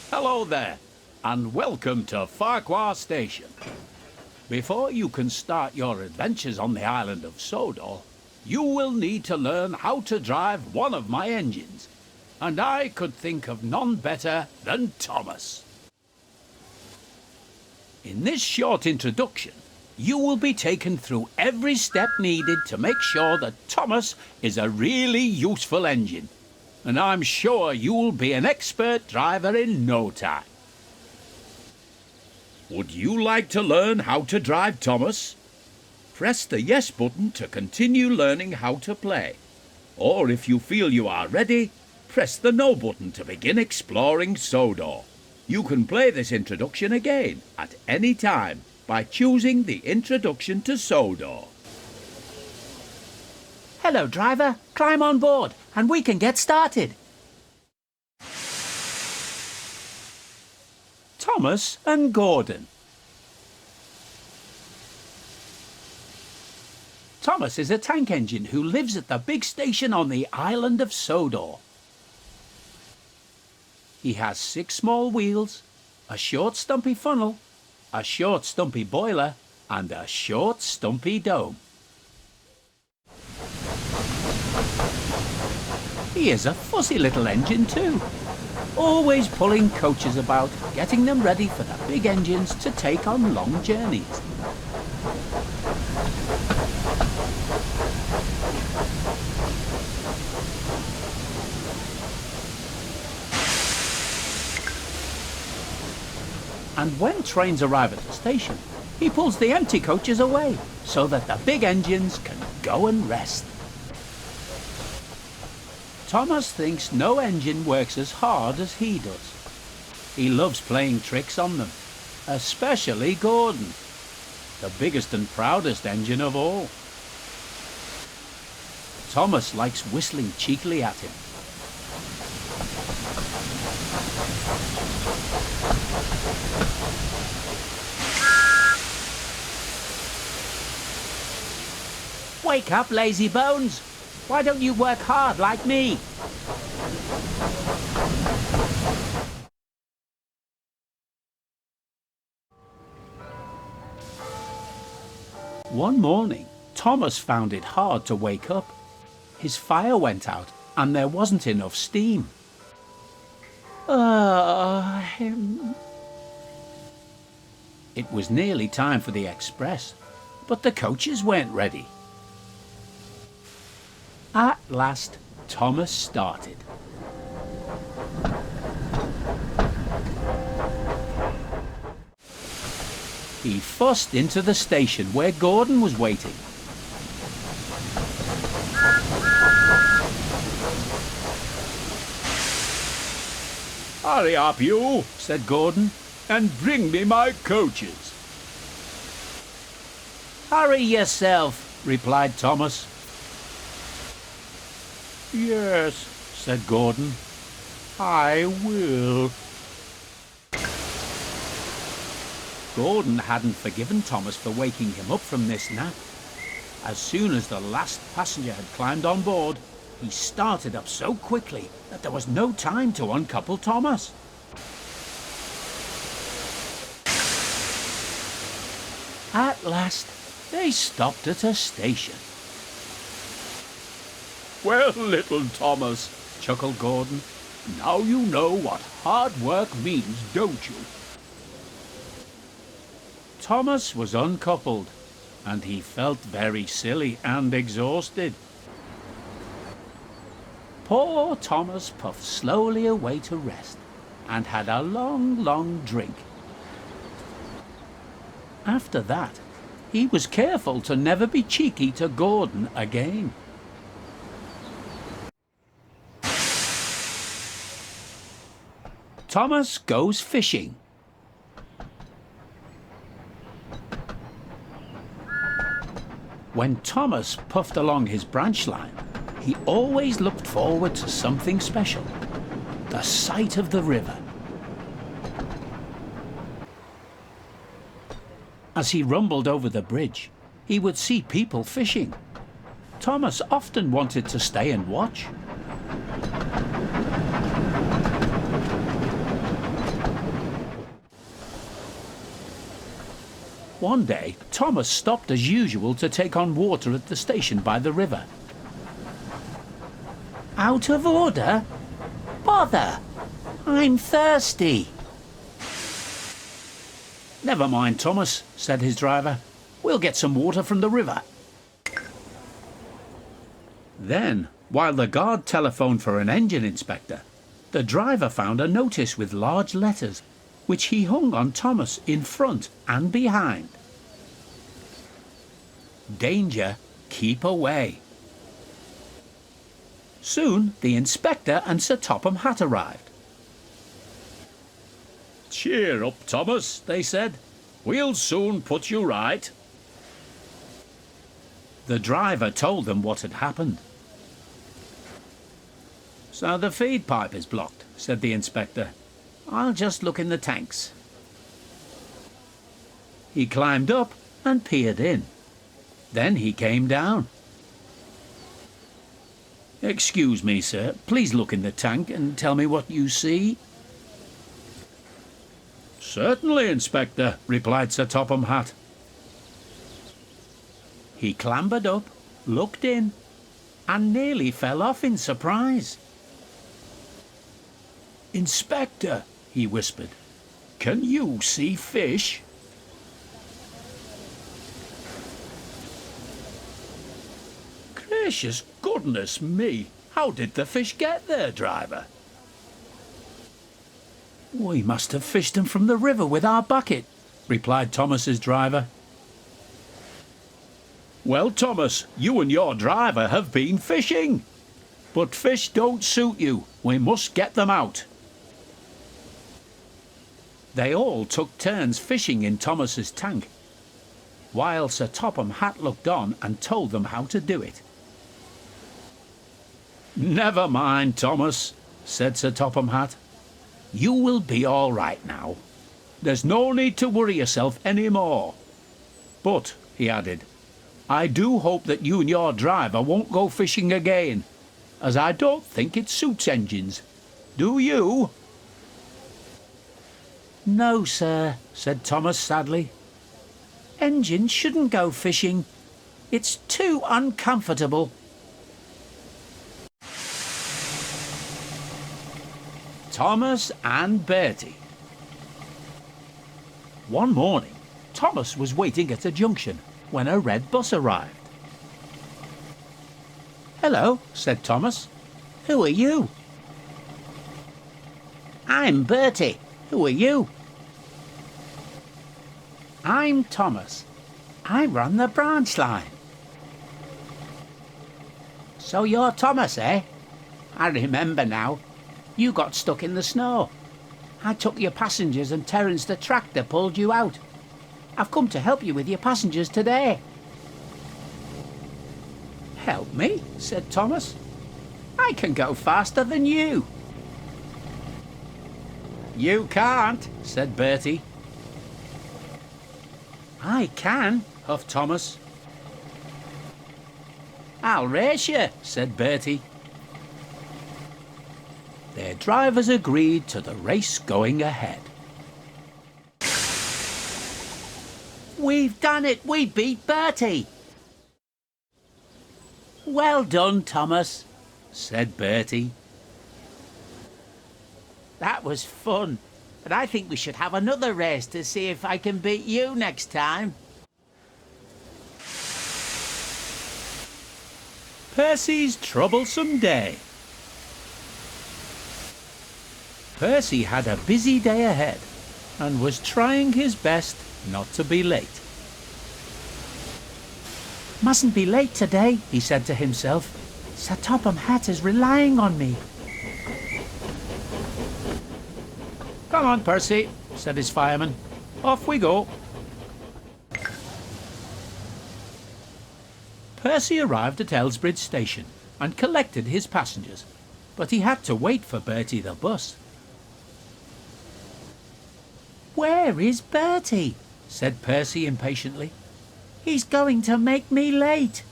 Hello there, and welcome to Farquhar Station. Before you can start your adventures on the island of Sodor, you will need to learn how to drive one of my engines. And I could think of none better than Thomas. In this short introduction, you will be taken through every step needed to make sure that Thomas is a really useful engine. And I'm sure you'll be an expert driver in no time. Would you like to learn how to drive Thomas? Press the yes button to continue learning how to play. Or if you feel you are ready, press the no button to begin exploring Sodor. You can play this introduction again at any time by choosing the Introduction to Sodor. Hello, driver. Climb on board and we can get started. Thomas and Gordon. Thomas is a tank engine who lives at the big station on the island of Sodor. He has 6 small wheels, a short stumpy funnel, a short stumpy boiler, and a short stumpy dome. He is a fussy little engine too, always pulling coaches about, getting them ready for the big engines to take on long journeys. And when trains arrive at the station, he pulls the empty coaches away so that the big engines can go and rest. Thomas thinks no engine works as hard as he does. He loves playing tricks on them, especially Gordon, the biggest and proudest engine of all. Thomas likes whistling cheekily at him. Wake up, lazy bones. Why don't you work hard like me? One morning, Thomas found it hard to wake up. His fire went out and there wasn't enough steam. It was nearly time for the express, but the coaches weren't ready. At last, Thomas started. He fussed into the station where Gordon was waiting. "Hurry up, you," said Gordon, "and bring me my coaches." Hurry yourself, replied Thomas. "Yes," said Gordon, "I will." Gordon hadn't forgiven Thomas for waking him up from this nap. As soon as the last passenger had climbed on board, he started up so quickly that there was no time to uncouple Thomas. At last, they stopped at a station. "Well, little Thomas," chuckled Gordon, "now you know what hard work means, don't you?" Thomas was uncoupled, and he felt very silly and exhausted. Poor Thomas puffed slowly away to rest, and had a long, long drink. After that, he was careful to never be cheeky to Gordon again. Thomas goes fishing. When Thomas puffed along his branch line, he always looked forward to something special, the sight of the river. As he rumbled over the bridge, he would see people fishing. Thomas often wanted to stay and watch. One day, Thomas stopped as usual to take on water at the station by the river. Out of order? Bother! I'm thirsty. Never mind, Thomas, said his driver. We'll get some water from the river. Then, while the guard telephoned for an engine inspector, the driver found a notice with large letters, which he hung on Thomas in front and behind. Danger, keep away. Soon the inspector and Sir Topham Hatt arrived. Cheer up, Thomas, they said. We'll soon put you right. The driver told them what had happened. So the feed pipe is blocked, said the inspector. I'll just look in the tanks. He climbed up and peered in. Then he came down. Excuse me, sir. Please look in the tank and tell me what you see. Certainly, Inspector, replied Sir Topham Hatt. He clambered up, looked in, and nearly fell off in surprise. Inspector, he whispered, can you see fish? Gracious goodness me, how did the fish get there, driver? We must have fished them from the river with our bucket, replied Thomas's driver. Well, Thomas, you and your driver have been fishing. But fish don't suit you. We must get them out. They all took turns fishing in Thomas's tank, while Sir Topham Hatt looked on and told them how to do it. Never mind, Thomas, said Sir Topham Hatt. You will be all right now. There's no need to worry yourself any more. But, he added, I do hope that you and your driver won't go fishing again, as I don't think it suits engines. Do you? No, sir, said Thomas sadly. Engines shouldn't go fishing. It's too uncomfortable. Thomas and Bertie. One morning, Thomas was waiting at a junction when a red bus arrived. Hello, said Thomas. Who are you? I'm Bertie. Who are you? I'm Thomas. I run the branch line. So you're Thomas, eh? I remember now. You got stuck in the snow. I took your passengers and Terence the tractor pulled you out. I've come to help you with your passengers today. Help me, said Thomas. I can go faster than you. You can't, said Bertie. I can, huffed Thomas. I'll race you, said Bertie. Their drivers agreed to the race going ahead. We've done it! We beat Bertie! Well done, Thomas, said Bertie. That was fun, but I think we should have another race to see if I can beat you next time. Percy's troublesome day. Percy had a busy day ahead and was trying his best not to be late. Mustn't be late today, he said to himself. Sir Topham Hatt is relying on me. Come on, Percy, said his fireman. Off we go. Percy arrived at Elsbridge Station and collected his passengers, but he had to wait for Bertie the bus. Where is Bertie? Said Percy impatiently. He's going to make me late.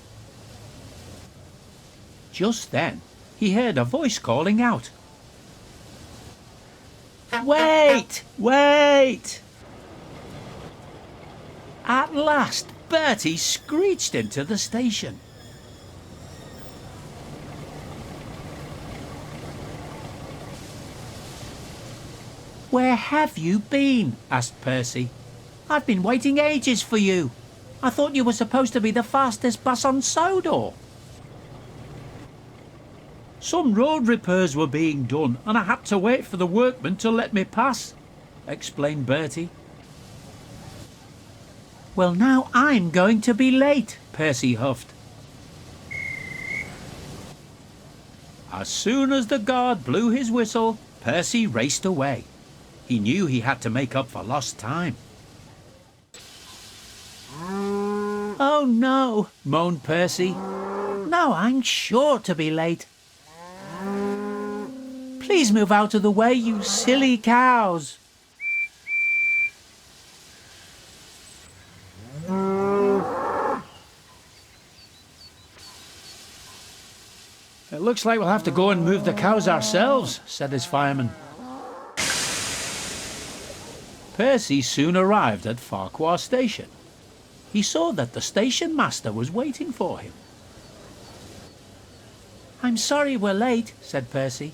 Just then, he heard a voice calling out. Wait! Wait! At last, Bertie screeched into the station. "Where have you been?" asked Percy. "I've been waiting ages for you. I thought you were supposed to be the fastest bus on Sodor." "Some road repairs were being done and I had to wait for the workmen to let me pass," explained Bertie. "Well, now I'm going to be late," Percy huffed. As soon as the guard blew his whistle, Percy raced away. He knew he had to make up for lost time. "Oh no," moaned Percy. "Now I'm sure to be late. Please move out of the way, you silly cows." "It looks like we'll have to go and move the cows ourselves," said his fireman. Percy soon arrived at Farquhar Station. He saw that the station master was waiting for him. "I'm sorry we're late," said Percy.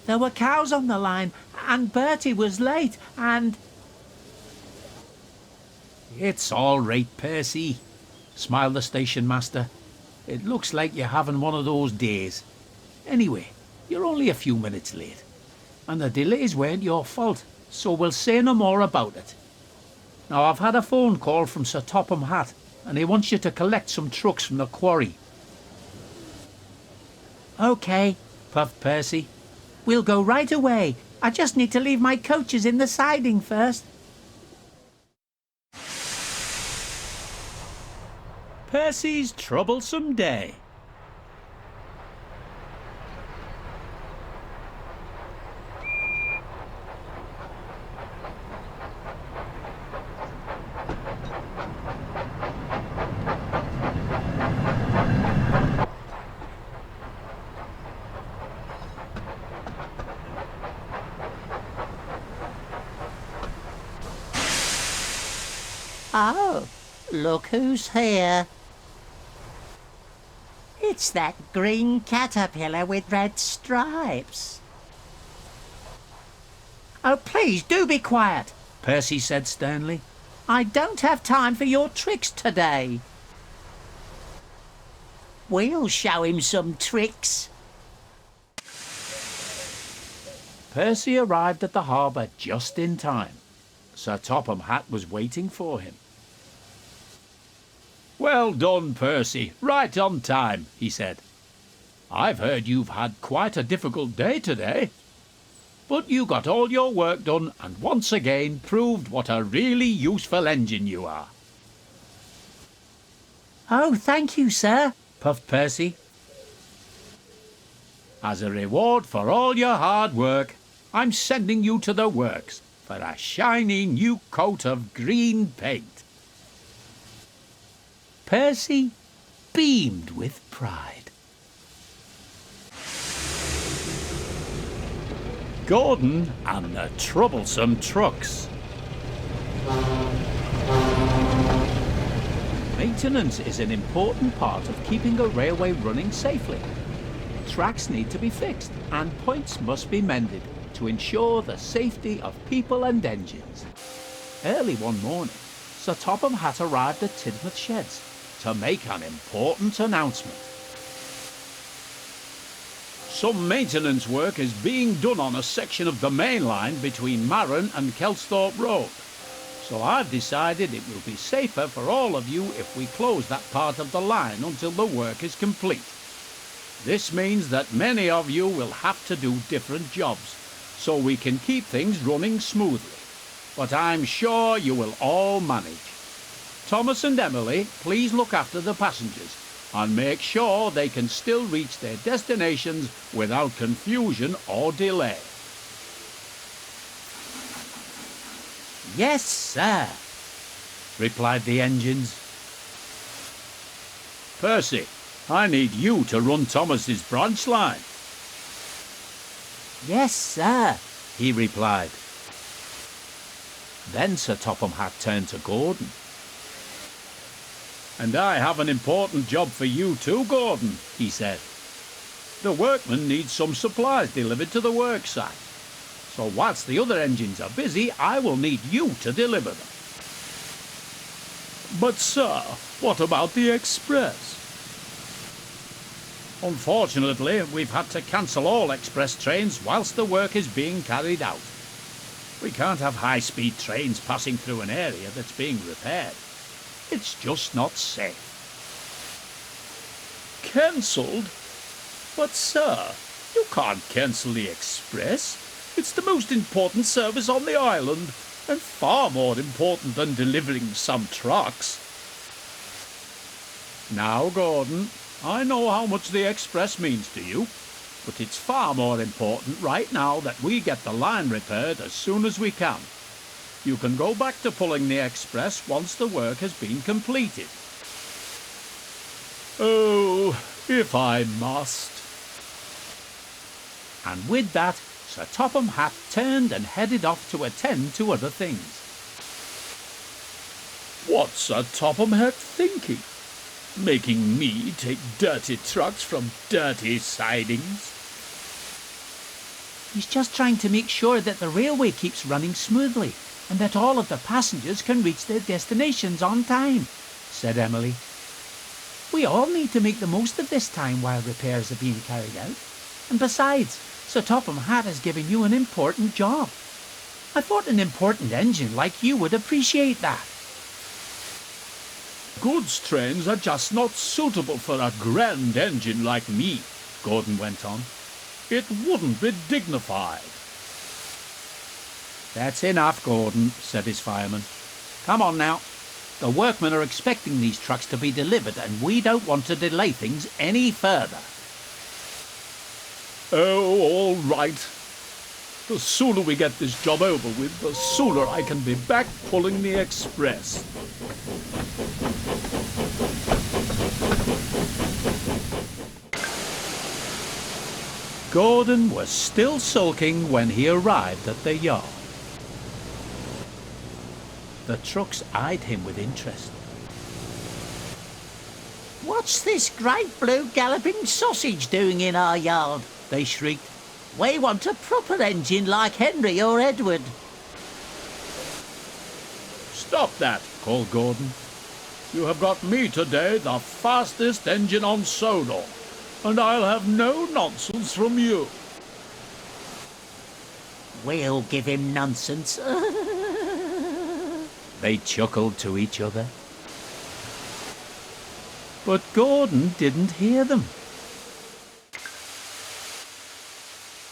"There were cows on the line, and Bertie was late, and—" "It's all right, Percy," smiled the station master. "It looks like you're having one of those days. Anyway, you're only a few minutes late, and the delays weren't your fault, so we'll say no more about it. Now, I've had a phone call from Sir Topham Hatt, and he wants you to collect some trucks from the quarry." "OK," puffed Percy. "We'll go right away. I just need to leave my coaches in the siding first." Percy's troublesome day. Oh, look who's here. It's that green caterpillar with red stripes. "Oh, please do be quiet," Percy said sternly. "I don't have time for your tricks today." We'll show him some tricks. Percy arrived at the harbour just in time. Sir Topham Hatt was waiting for him. "Well done, Percy. Right on time," he said. "I've heard you've had quite a difficult day today. But you got all your work done and once again proved what a really useful engine you are." "Oh, thank you, sir," puffed Percy. "As a reward for all your hard work, I'm sending you to the works for a shiny new coat of green paint." Percy beamed with pride. Gordon and the troublesome trucks. Maintenance is an important part of keeping a railway running safely. Tracks need to be fixed and points must be mended to ensure the safety of people and engines. Early one morning, Sir Topham Hatt arrived at Tidmouth Sheds to make an important announcement. Some maintenance work is being done on a section of the main line between Marron and Kelsthorpe Road. So I've decided it will be safer for all of you if we close that part of the line until the work is complete. This means that many of you will have to do different jobs, so we can keep things running smoothly. But I'm sure you will all manage. Thomas and Emily, please look after the passengers and make sure they can still reach their destinations without confusion or delay. "Yes, sir," replied the engines. Percy, I need you to run Thomas's branch line. "Yes, sir," he replied. Then Sir Topham Hatt turned to Gordon. And I have an important job for you too, Gordon, he said. The workmen need some supplies delivered to the worksite. So whilst the other engines are busy, I will need you to deliver them. But sir, what about the express? Unfortunately, we've had to cancel all express trains whilst the work is being carried out. We can't have high-speed trains passing through an area that's being repaired. It's just not safe. Cancelled? But sir, you can't cancel the express. It's the most important service on the island, and far more important than delivering some trucks. Now, Gordon, I know how much the express means to you, but it's far more important right now that we get the line repaired as soon as we can. You can go back to pulling the express once the work has been completed. Oh, if I must. And with that, Sir Topham Hatt turned and headed off to attend to other things. What's Sir Topham Hatt thinking? Making me take dirty trucks from dirty sidings? He's just trying to make sure that the railway keeps running smoothly and that all of the passengers can reach their destinations on time, said Emily. We all need to make the most of this time while repairs are being carried out. And besides, Sir Topham Hatt has given you an important job. I thought an important engine like you would appreciate that. Goods trains are just not suitable for a grand engine like me, Gordon went on. It wouldn't be dignified. That's enough, Gordon, said his fireman. Come on now. The workmen are expecting these trucks to be delivered and we don't want to delay things any further. Oh, all right. The sooner we get this job over with, the sooner I can be back pulling the express. Gordon was still sulking when he arrived at the yard. The trucks eyed him with interest. What's this great blue galloping sausage doing in our yard? They shrieked. We want a proper engine like Henry or Edward. Stop that, called Gordon. You have got me today the fastest engine on Sodor, and I'll have no nonsense from you. We'll give him nonsense. They chuckled to each other. But Gordon didn't hear them.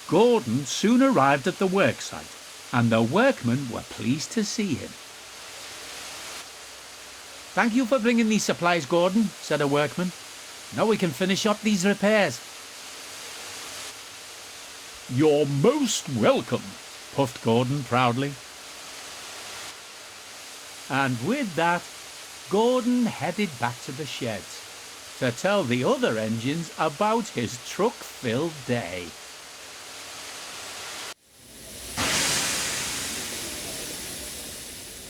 Gordon soon arrived at the worksite, and the workmen were pleased to see him. Thank you for bringing these supplies, Gordon, said a workman. Now we can finish up these repairs. You're most welcome, puffed Gordon proudly. And with that, Gordon headed back to the sheds to tell the other engines about his truck-filled day.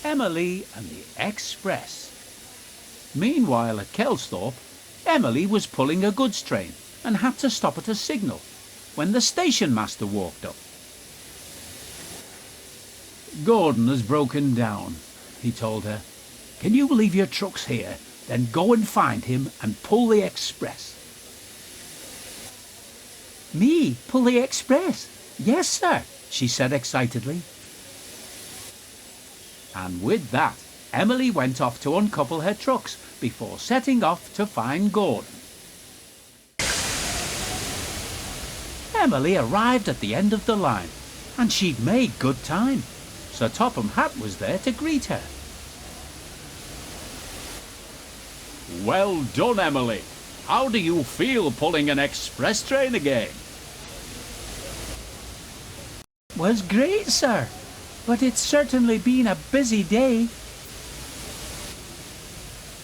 Emily and the Express. Meanwhile at Kelsthorpe, Emily was pulling a goods train and had to stop at a signal when the station master walked up. Gordon has broken down, he told her. Can you leave your trucks here, then go and find him and pull the express? Me pull the express? Yes, sir, she said excitedly. And with that, Emily went off to uncouple her trucks before setting off to find Gordon. Emily arrived at the end of the line, and she'd made good time. Sir Topham Hatt was there to greet her. Well done, Emily. How do you feel pulling an express train again? Was great, sir, but it's certainly been a busy day.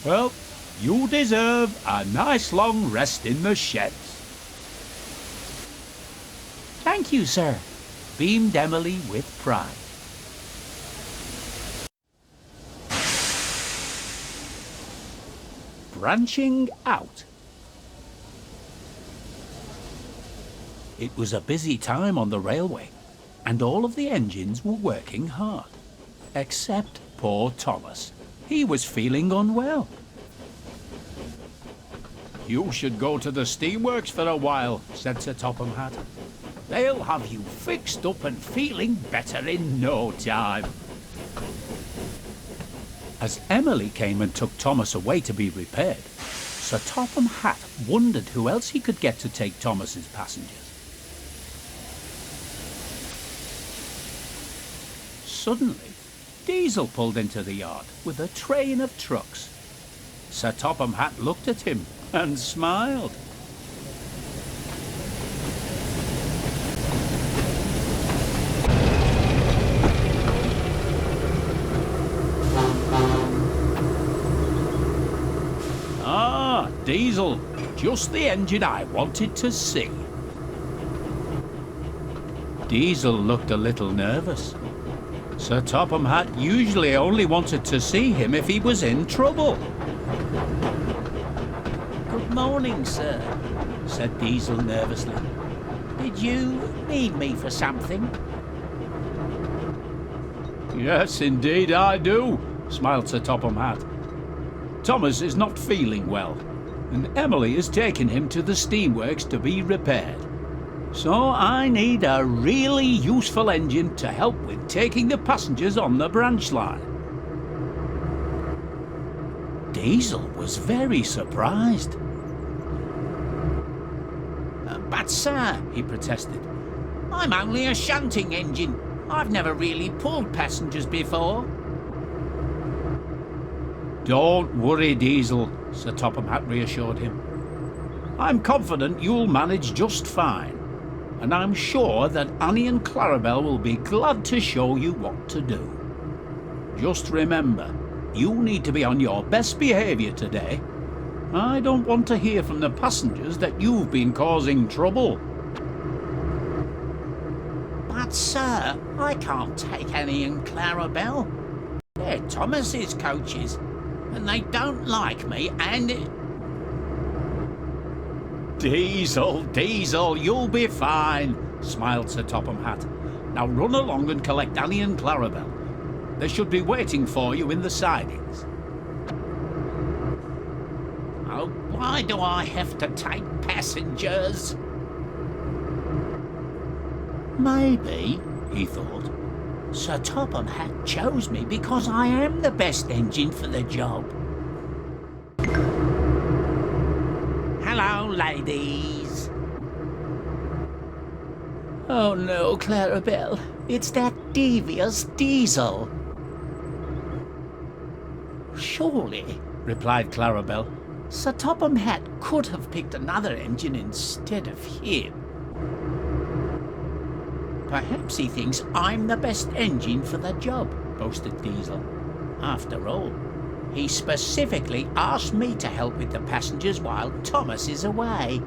Well, you deserve a nice long rest in the sheds. Thank you, sir, beamed Emily with pride. branching out. It was a busy time on the railway, and all of the engines were working hard. Except poor Thomas. He was feeling unwell. You should go to the steamworks for a while, said Sir Topham Hatt. They'll have you fixed up and feeling better in no time. As Emily came and took Thomas away to be repaired, Sir Topham Hatt wondered who else he could get to take Thomas's passengers. Suddenly, Diesel pulled into the yard with a train of trucks. Sir Topham Hatt looked at him and smiled. Ah, Diesel, just the engine I wanted to see. Diesel looked a little nervous. Sir Topham Hatt usually only wanted to see him if he was in trouble. Good morning, sir, said Diesel nervously. did you need me for something? Yes, indeed I do, smiled Sir Topham Hatt. Thomas is not feeling well, and Emily has taken him to the steamworks to be repaired. So I need a really useful engine to help with taking the passengers on the branch line. Diesel was very surprised. But sir, he protested, I'm only a shunting engine. I've never really pulled passengers before. Don't worry, Diesel, Sir Topham Hatt reassured him. I'm confident you'll manage just fine, and I'm sure that Annie and Clarabel will be glad to show you what to do. Just remember, you need to be on your best behaviour today. I don't want to hear from the passengers that you've been causing trouble. But sir, I can't take Annie and Clarabel. They're Thomas's coaches, and they don't like me, and... Diesel, you'll be fine, smiled Sir Topham Hatt. Now run along and collect Annie and Clarabel. They should be waiting for you in the sidings. Oh, why do I have to take passengers? Maybe, he thought, Sir Topham Hatt chose me because I am the best engine for the job. Hello, ladies. Oh no, Clarabel, it's that devious Diesel. Surely, replied Clarabel, Sir Topham Hatt could have picked another engine instead of him. Perhaps he thinks I'm the best engine for the job, boasted Diesel. After all, he specifically asked me to help with the passengers while Thomas is away.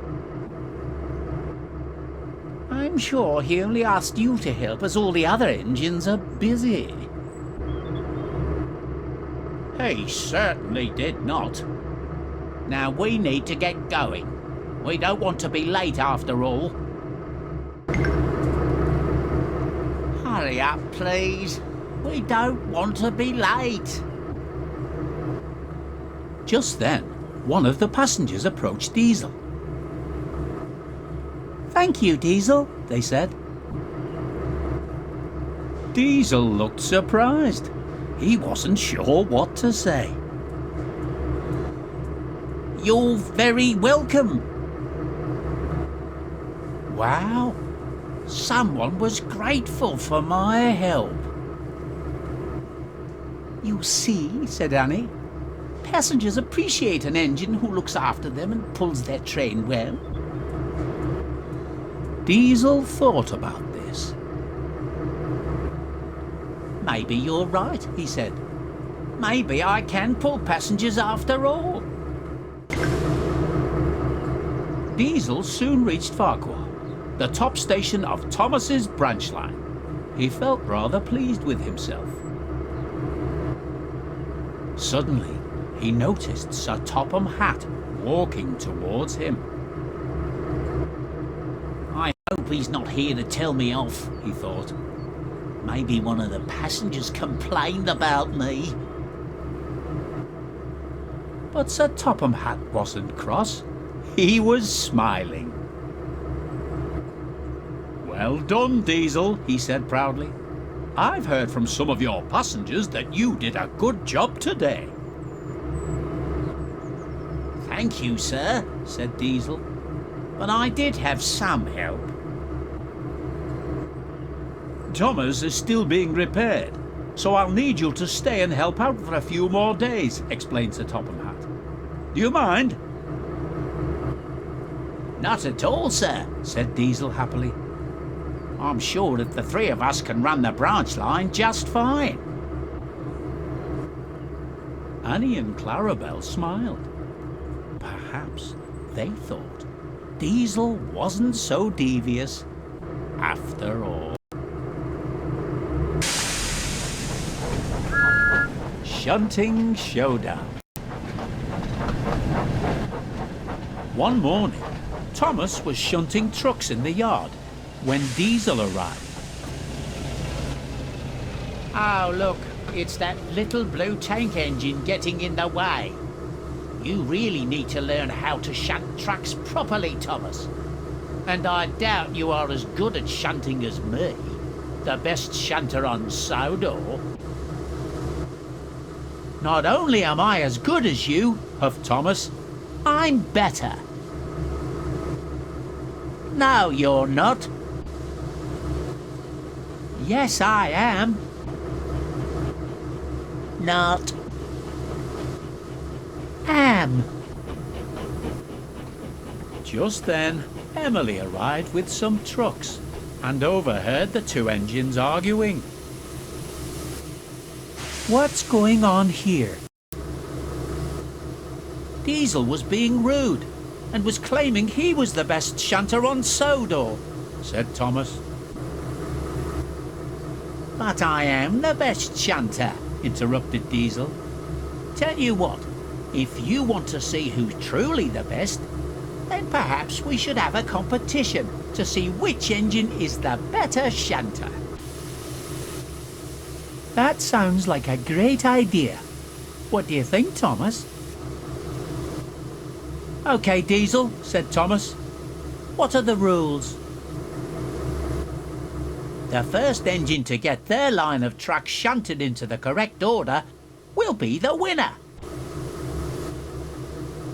I'm sure he only asked you to help as all the other engines are busy. He certainly did not. Now we need to get going. We don't want to be late after all. Hurry up, please. We don't want to be late. Just then, one of the passengers approached Diesel. Thank you, Diesel, they said. Diesel looked surprised. He wasn't sure what to say. You're very welcome. Wow, someone was grateful for my help. You see, said Annie, passengers appreciate an engine who looks after them and pulls their train well. Diesel thought about this. Maybe you're right, he said. Maybe I can pull passengers after all. Diesel soon reached Farquhar, the top station of Thomas's branch line. He felt rather pleased with himself. Suddenly, he noticed Sir Topham Hatt walking towards him. I hope he's not here to tell me off, he thought. Maybe one of the passengers complained about me. But Sir Topham Hatt wasn't cross. He was smiling. Well done, Diesel, he said proudly. I've heard from some of your passengers that you did a good job today. Thank you, sir, said Diesel. But I did have some help. Thomas is still being repaired, so I'll need you to stay and help out for a few more days, explained Sir Topham Hatt. Do you mind? Not at all, sir, said Diesel happily. I'm sure that the three of us can run the branch line just fine. Annie and Clarabelle smiled. Perhaps they thought Diesel wasn't so devious after all. Shunting Showdown. One morning, Thomas was shunting trucks in the yard when Diesel arrived. Oh, look, it's that little blue tank engine getting in the way. You really need to learn how to shunt trucks properly, Thomas. And I doubt you are as good at shunting as me, the best shunter on Sodor. Not only am I as good as you, huffed Thomas, I'm better. No, you're not. Yes, I am. Not. Am. Just then, Emily arrived with some trucks and overheard the two engines arguing. What's going on here? Diesel was being rude and was claiming he was the best shunter on Sodor, said Thomas. But I am the best shunter, interrupted Diesel. Tell you what, if you want to see who's truly the best, then perhaps we should have a competition to see which engine is the better shunter. That sounds like a great idea. What do you think, Thomas? OK, Diesel, said Thomas. What are the rules? The first engine to get their line of trucks shunted into the correct order will be the winner.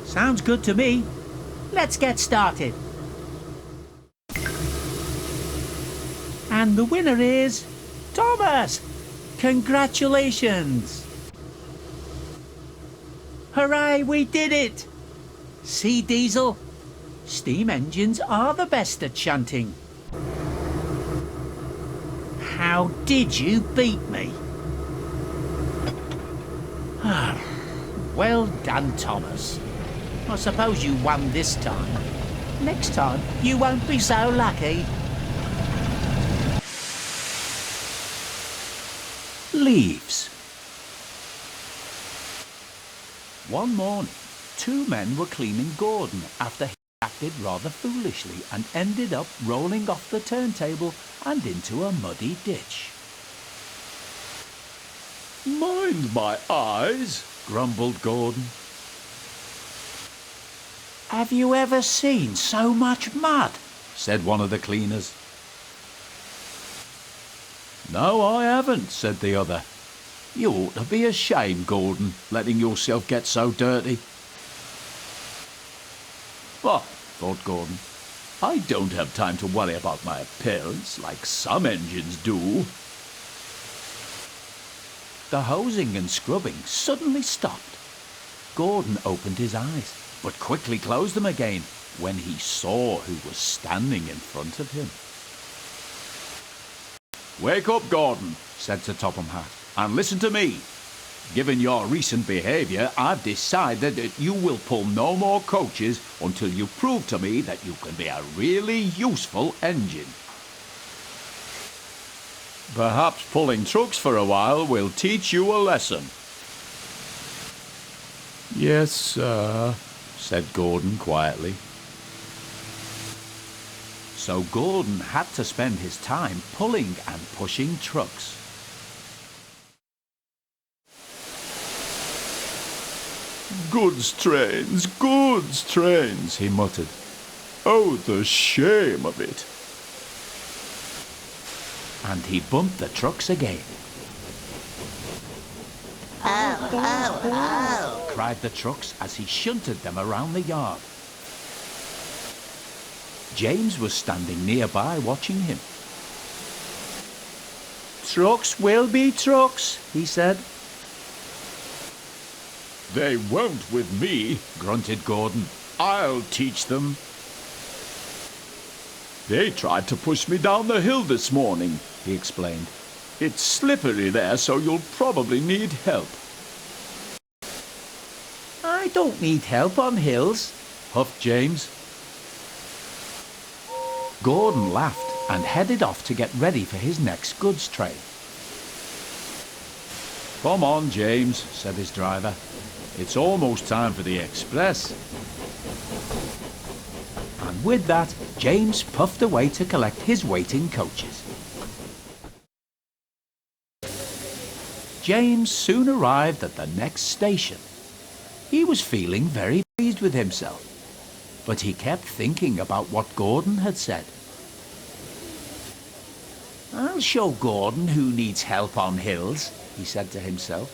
Sounds good to me. Let's get started. And the winner is Thomas! Congratulations! Hooray, we did it! See, Diesel? Steam engines are the best at shunting. How did you beat me? Well done, Thomas. I suppose you won this time. Next time, you won't be so lucky. Leaves. One morning, two men were cleaning Gordon after he acted rather foolishly and ended up rolling off the turntable and into a muddy ditch. Mind my eyes, grumbled Gordon. Have you ever seen so much mud? Said one of the cleaners. No, I haven't, said the other. You ought to be ashamed, Gordon, letting yourself get so dirty. Well, thought Gordon, I don't have time to worry about my appearance like some engines do. The hosing and scrubbing suddenly stopped. Gordon opened his eyes, but quickly closed them again when he saw who was standing in front of him. Wake up, Gordon, said Sir Topham Hatt, and listen to me. Given your recent behaviour, I've decided that you will pull no more coaches until you prove to me that you can be a really useful engine. Perhaps pulling trucks for a while will teach you a lesson. Yes, sir, said Gordon quietly. So Gordon had to spend his time pulling and pushing trucks. Goods trains, he muttered. Oh, the shame of it. And he bumped the trucks again. Oh, cried the trucks as he shunted them around the yard. James was standing nearby watching him. Trucks will be trucks, he said. They won't with me, grunted Gordon. I'll teach them. They tried to push me down the hill this morning, he explained. It's slippery there, so you'll probably need help. I don't need help on hills, huffed James. Gordon laughed and headed off to get ready for his next goods train. Come on, James, said his driver. It's almost time for the express. And with that, James puffed away to collect his waiting coaches. James soon arrived at the next station. He was feeling very pleased with himself, but he kept thinking about what Gordon had said. I'll show Gordon who needs help on hills, he said to himself.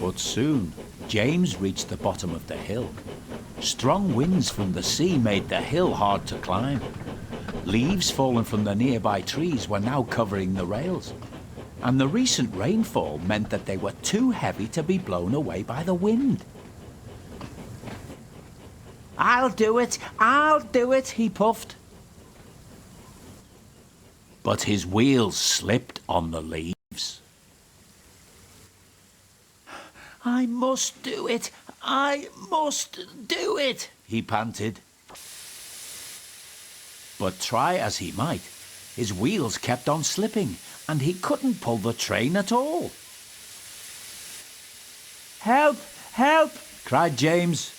But soon, James reached the bottom of the hill. Strong winds from the sea made the hill hard to climb. Leaves fallen from the nearby trees were now covering the rails, and the recent rainfall meant that they were too heavy to be blown away by the wind. I'll do it, he puffed. But his wheels slipped on the leaves. I must do it, he panted. But try as he might, his wheels kept on slipping, and he couldn't pull the train at all. Help, help, cried James.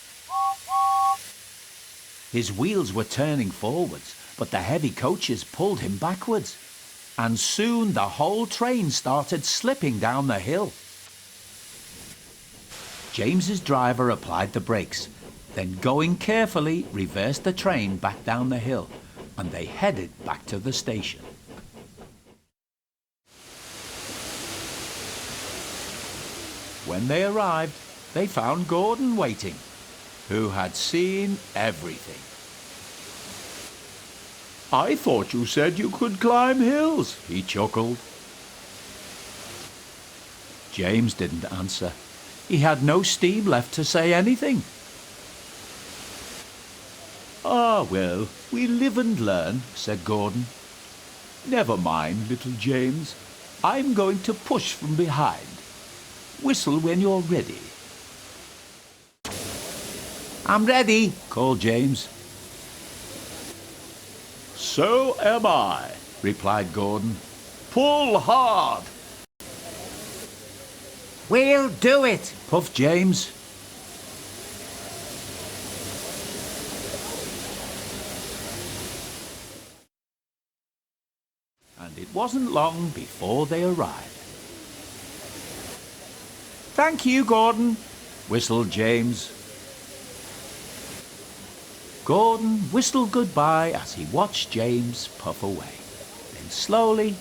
His wheels were turning forwards, but the heavy coaches pulled him backwards, and soon the whole train started slipping down the hill. James's driver applied the brakes, then going carefully reversed the train back down the hill, and they headed back to the station. When they arrived, they found Gordon waiting, who had seen everything. I thought you said you could climb hills, he chuckled. James didn't answer. He had no steam left to say anything. Ah, well, we live and learn, said Gordon. Never mind, little James. I'm going to push from behind. Whistle when you're ready. I'm ready, called James. So am I, replied Gordon. Pull hard. We'll do it, puffed James. And it wasn't long before they arrived. Thank you, Gordon, whistled James. Gordon whistled goodbye as he watched James puff away. Then slowly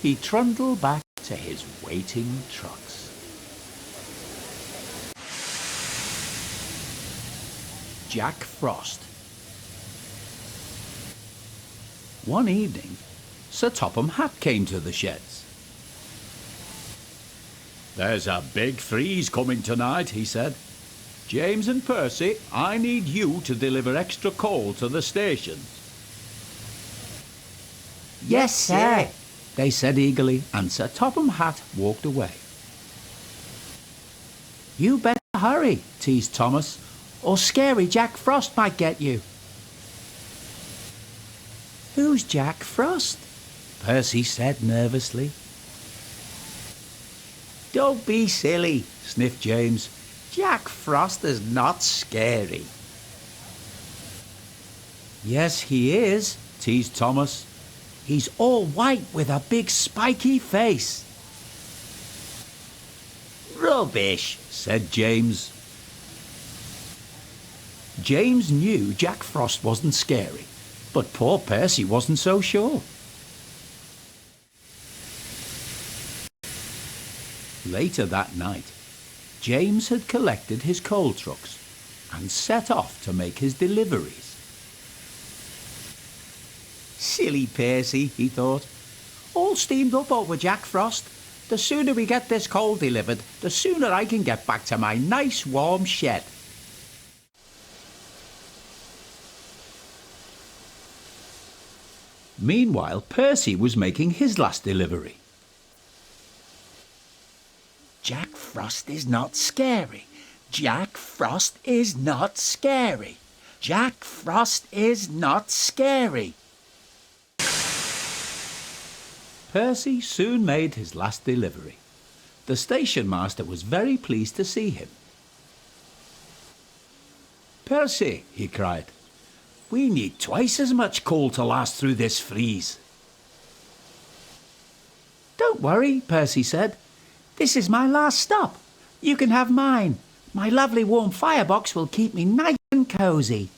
he trundled back to his waiting trucks. Jack Frost. One evening, Sir Topham Hatt came to the sheds. There's a big freeze coming tonight, he said. James and Percy, I need you to deliver extra coal to the stations. Yes, sir, they said eagerly, and Sir Topham Hatt walked away. You better hurry, teased Thomas, or Scary Jack Frost might get you. Who's Jack Frost? Percy said nervously. Don't be silly, sniffed James. Jack Frost is not scary. Yes, he is, teased Thomas. He's all white with a big spiky face. Rubbish, said James. James knew Jack Frost wasn't scary, but poor Percy wasn't so sure. Later that night, James had collected his coal trucks and set off to make his deliveries. Silly Percy, he thought. All steamed up over Jack Frost. The sooner we get this coal delivered, the sooner I can get back to my nice warm shed. Meanwhile, Percy was making his last delivery. Jack Frost is not scary. Jack Frost is not scary. Jack Frost is not scary. Percy soon made his last delivery. The station master was very pleased to see him. "Percy," he cried, "we need twice as much coal to last through this freeze." Don't worry, Percy said. This is my last stop. You can have mine. My lovely warm firebox will keep me nice and cosy.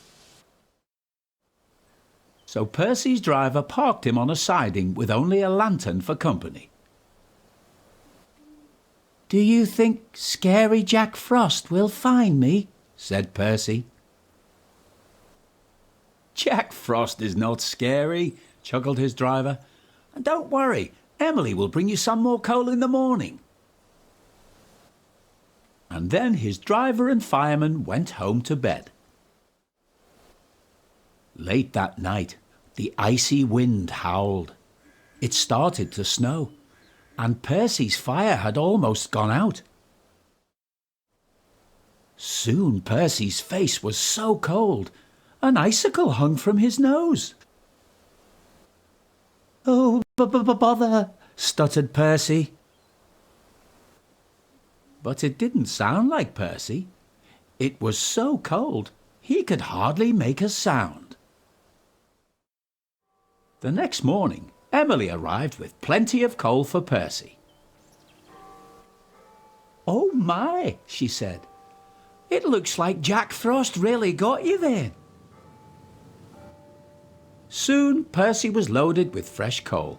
So Percy's driver parked him on a siding with only a lantern for company. Do you think scary Jack Frost will find me? Said Percy. Jack Frost is not scary, chuckled his driver. And don't worry, Emily will bring you some more coal in the morning. And then his driver and fireman went home to bed. Late that night, the icy wind howled. It started to snow, and Percy's fire had almost gone out. Soon Percy's face was so cold, an icicle hung from his nose. "Oh, bother," stuttered Percy. But it didn't sound like Percy. It was so cold, he could hardly make a sound. The next morning, Emily arrived with plenty of coal for Percy. "Oh my," she said. "It looks like Jack Frost really got you then." Soon Percy was loaded with fresh coal,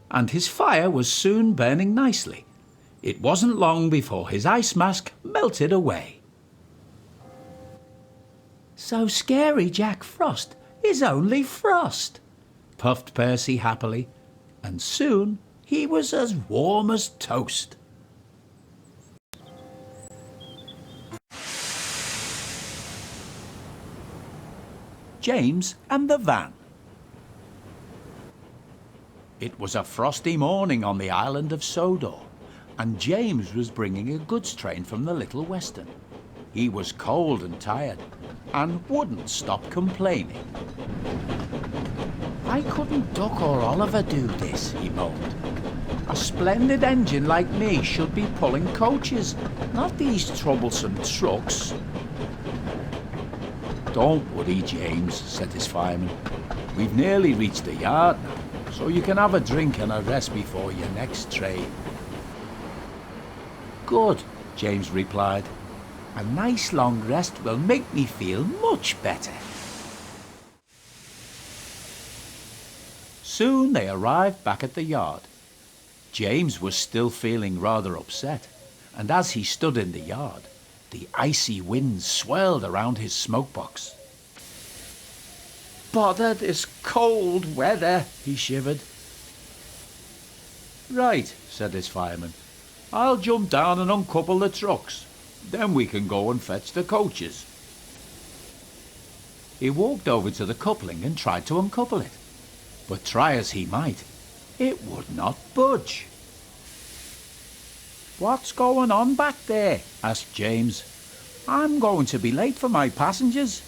and his fire was soon burning nicely. It wasn't long before his ice mask melted away. "So scary Jack Frost is only frost," puffed Percy happily, and soon he was as warm as toast. James and the van. It was a frosty morning on the island of Sodor, and James was bringing a goods train from the Little Western. He was cold and tired, and wouldn't stop complaining. "Why couldn't Duck or Oliver do this?" he moaned. "A splendid engine like me should be pulling coaches, not these troublesome trucks." "Don't worry, James," said his fireman. "We've nearly reached the yard now, so you can have a drink and a rest before your next train." "Good," James replied. "A nice long rest will make me feel much better." Soon they arrived back at the yard. James was still feeling rather upset, and as he stood in the yard, the icy wind swirled around his smokebox. "Bother this cold weather," he shivered. "Right," said his fireman. "I'll jump down and uncouple the trucks. Then we can go and fetch the coaches." He walked over to the coupling and tried to uncouple it, but try as he might, it would not budge. "What's going on back there?" asked James. "I'm going to be late for my passengers."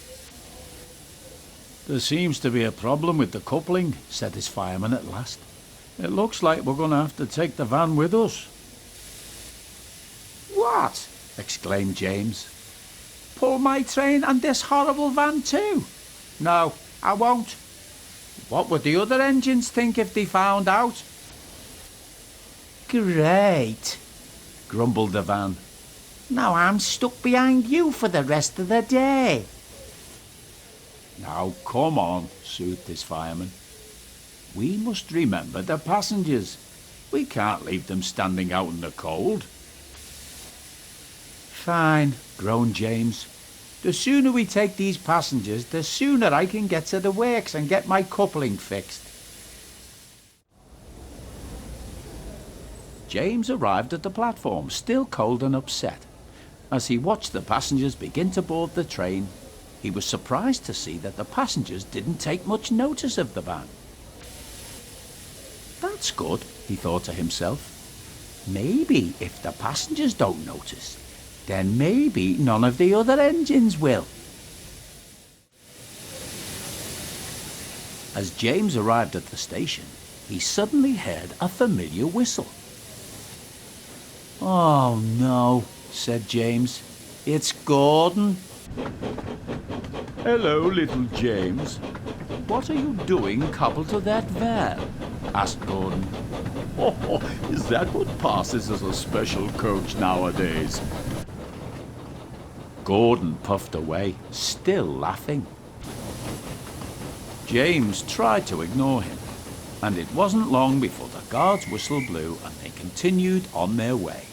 "There seems to be a problem with the coupling," said his fireman at last. "It looks like we're going to have to take the van with us." What? Exclaimed James. Pull my train and this horrible van too? No, I won't. What would the other engines think if they found out? Great, grumbled the van. Now I'm stuck behind you for the rest of the day. Now come on, soothed his fireman. We must remember the passengers. We can't leave them standing out in the cold. Fine, groaned James. The sooner we take these passengers, the sooner I can get to the works and get my coupling fixed. James arrived at the platform, still cold and upset. As he watched the passengers begin to board the train, he was surprised to see that the passengers didn't take much notice of the van. That's good, he thought to himself. Maybe if the passengers don't notice, then maybe none of the other engines will. As James arrived at the station, he suddenly heard a familiar whistle. Oh no, said James. It's Gordon. Hello, little James. What are you doing coupled to that van? Asked Gordon. Oh, is that what passes as a special coach nowadays? Gordon puffed away, still laughing. James tried to ignore him, and it wasn't long before the guard's whistle blew and they continued on their way.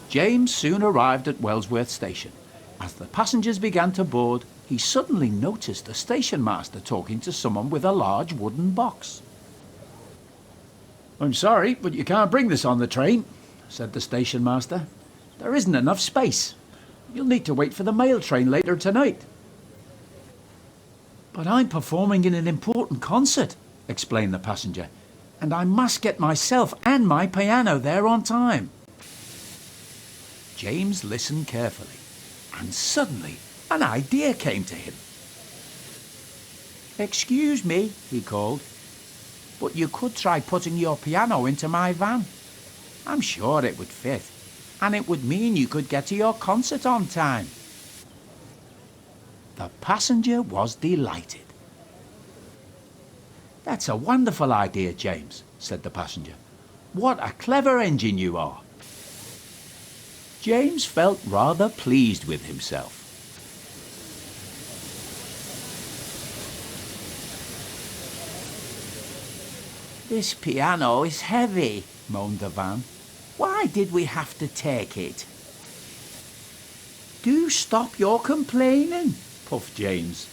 James soon arrived at Wellsworth Station. As the passengers began to board, he suddenly noticed the station master talking to someone with a large wooden box. I'm sorry, but you can't bring this on the train, said the station master. There isn't enough space. You'll need to wait for the mail train later tonight. But I'm performing in an important concert, explained the passenger, and I must get myself and my piano there on time. James listened carefully, and suddenly an idea came to him. Excuse me, he called, but you could try putting your piano into my van. I'm sure it would fit, and it would mean you could get to your concert on time. The passenger was delighted. That's a wonderful idea, James, said the passenger. What a clever engine you are. James felt rather pleased with himself. This piano is heavy, moaned the van. Why did we have to take it? Do stop your complaining, puffed James.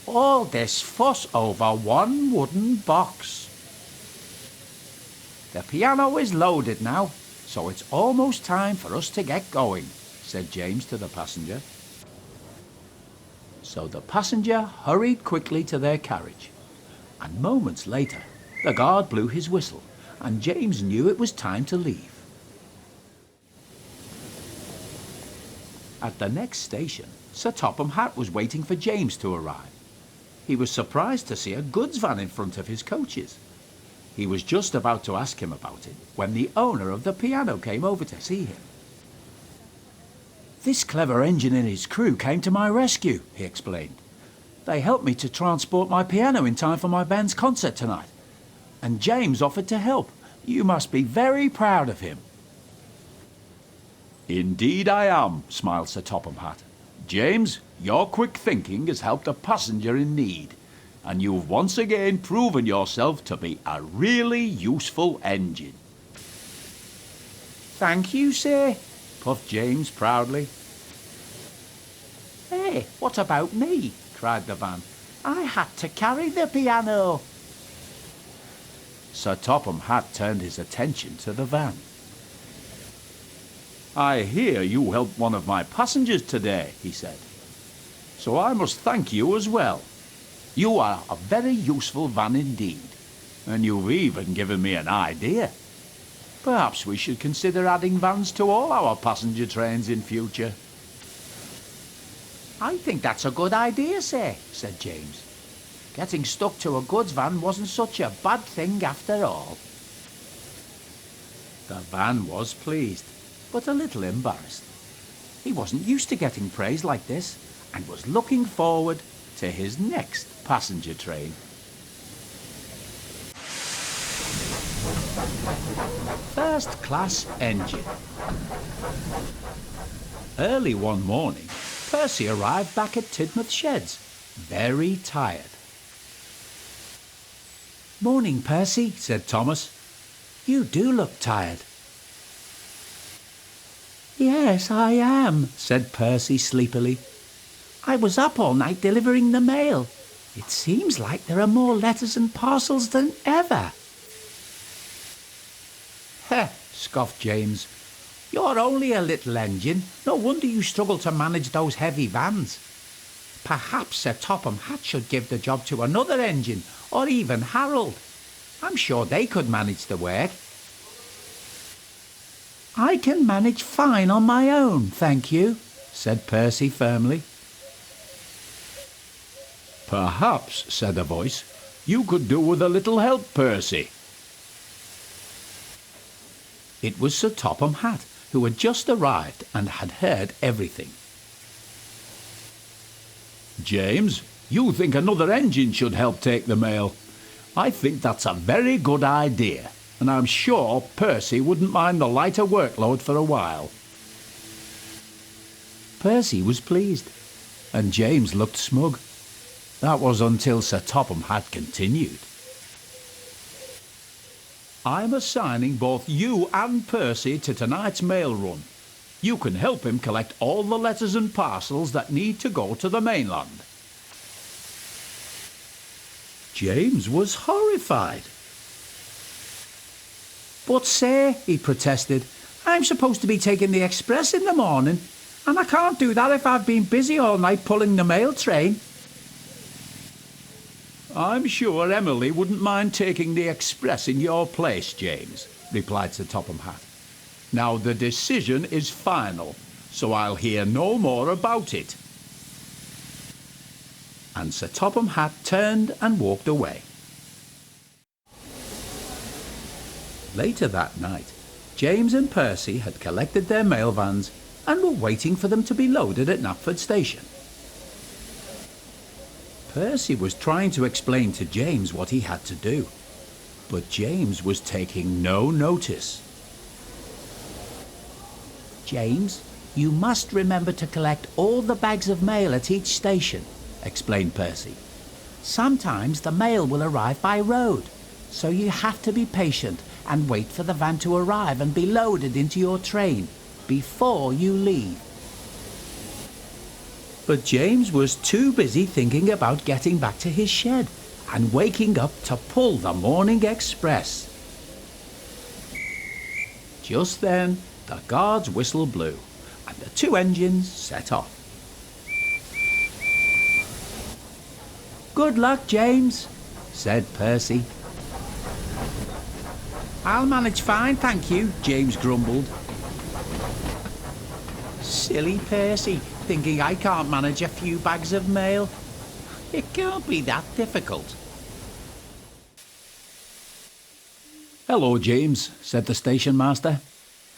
All this fuss over one wooden box. The piano is loaded now, so it's almost time for us to get going, said James to the passenger. So the passenger hurried quickly to their carriage, and moments later the guard blew his whistle, and James knew it was time to leave. At the next station, Sir Topham Hatt was waiting for James to arrive. He was surprised to see a goods van in front of his coaches. He was just about to ask him about it when the owner of the piano came over to see him. This clever engine and his crew came to my rescue, he explained. They helped me to transport my piano in time for my band's concert tonight. And James offered to help. You must be very proud of him. Indeed I am, smiled Sir Topham Hatt. James, your quick thinking has helped a passenger in need, and you've once again proven yourself to be a really useful engine. Thank you, sir, puffed James proudly. Hey, what about me? Cried the van. I had to carry the piano. Sir Topham Hatt turned his attention to the van. I hear you helped one of my passengers today, he said. So I must thank you as well. You are a very useful van indeed, and you've even given me an idea. Perhaps we should consider adding vans to all our passenger trains in future. I think that's a good idea, sir, said James. Getting stuck to a goods van wasn't such a bad thing after all. The van was pleased, but a little embarrassed. He wasn't used to getting praise like this and was looking forward to his next passenger train. First class engine. Early one morning, Percy arrived back at Tidmouth Sheds, very tired. "Morning, Percy," said Thomas. "You do look tired." "Yes, I am," said Percy sleepily. "I was up all night delivering the mail. It seems like there are more letters and parcels than ever." "Heh," scoffed James. "You're only a little engine. No wonder you struggle to manage those heavy vans. Perhaps Sir Topham Hatt should give the job to another engine, or even Harold. I'm sure they could manage the work." "I can manage fine on my own, thank you," said Percy firmly. "Perhaps," said a voice, "you could do with a little help, Percy." It was Sir Topham Hatt, who had just arrived and had heard everything. "James, you think another engine should help take the mail. I think that's a very good idea, and I'm sure Percy wouldn't mind the lighter workload for a while." Percy was pleased, and James looked smug. That was until Sir Topham Hatt continued. "I'm assigning both you and Percy to tonight's mail run. You can help him collect all the letters and parcels that need to go to the mainland." James was horrified. "But, sir," he protested, "I'm supposed to be taking the express in the morning, and I can't do that if I've been busy all night pulling the mail train." "I'm sure Emily wouldn't mind taking the express in your place, James," replied Sir Topham Hatt. "Now the decision is final, so I'll hear no more about it." And Sir Topham Hatt turned and walked away. Later that night, James and Percy had collected their mail vans and were waiting for them to be loaded at Knapford Station. Percy was trying to explain to James what he had to do, but James was taking no notice. "James, you must remember to collect all the bags of mail at each station," explained Percy. "Sometimes the mail will arrive by road, so you have to be patient and wait for the van to arrive and be loaded into your train before you leave." But James was too busy thinking about getting back to his shed and waking up to pull the morning express. Just then, the guard's whistle blew, and the two engines set off. "Good luck, James," said Percy. "I'll manage fine, thank you," James grumbled. "Silly Percy, thinking I can't manage a few bags of mail. It can't be that difficult." "Hello, James," said the station master.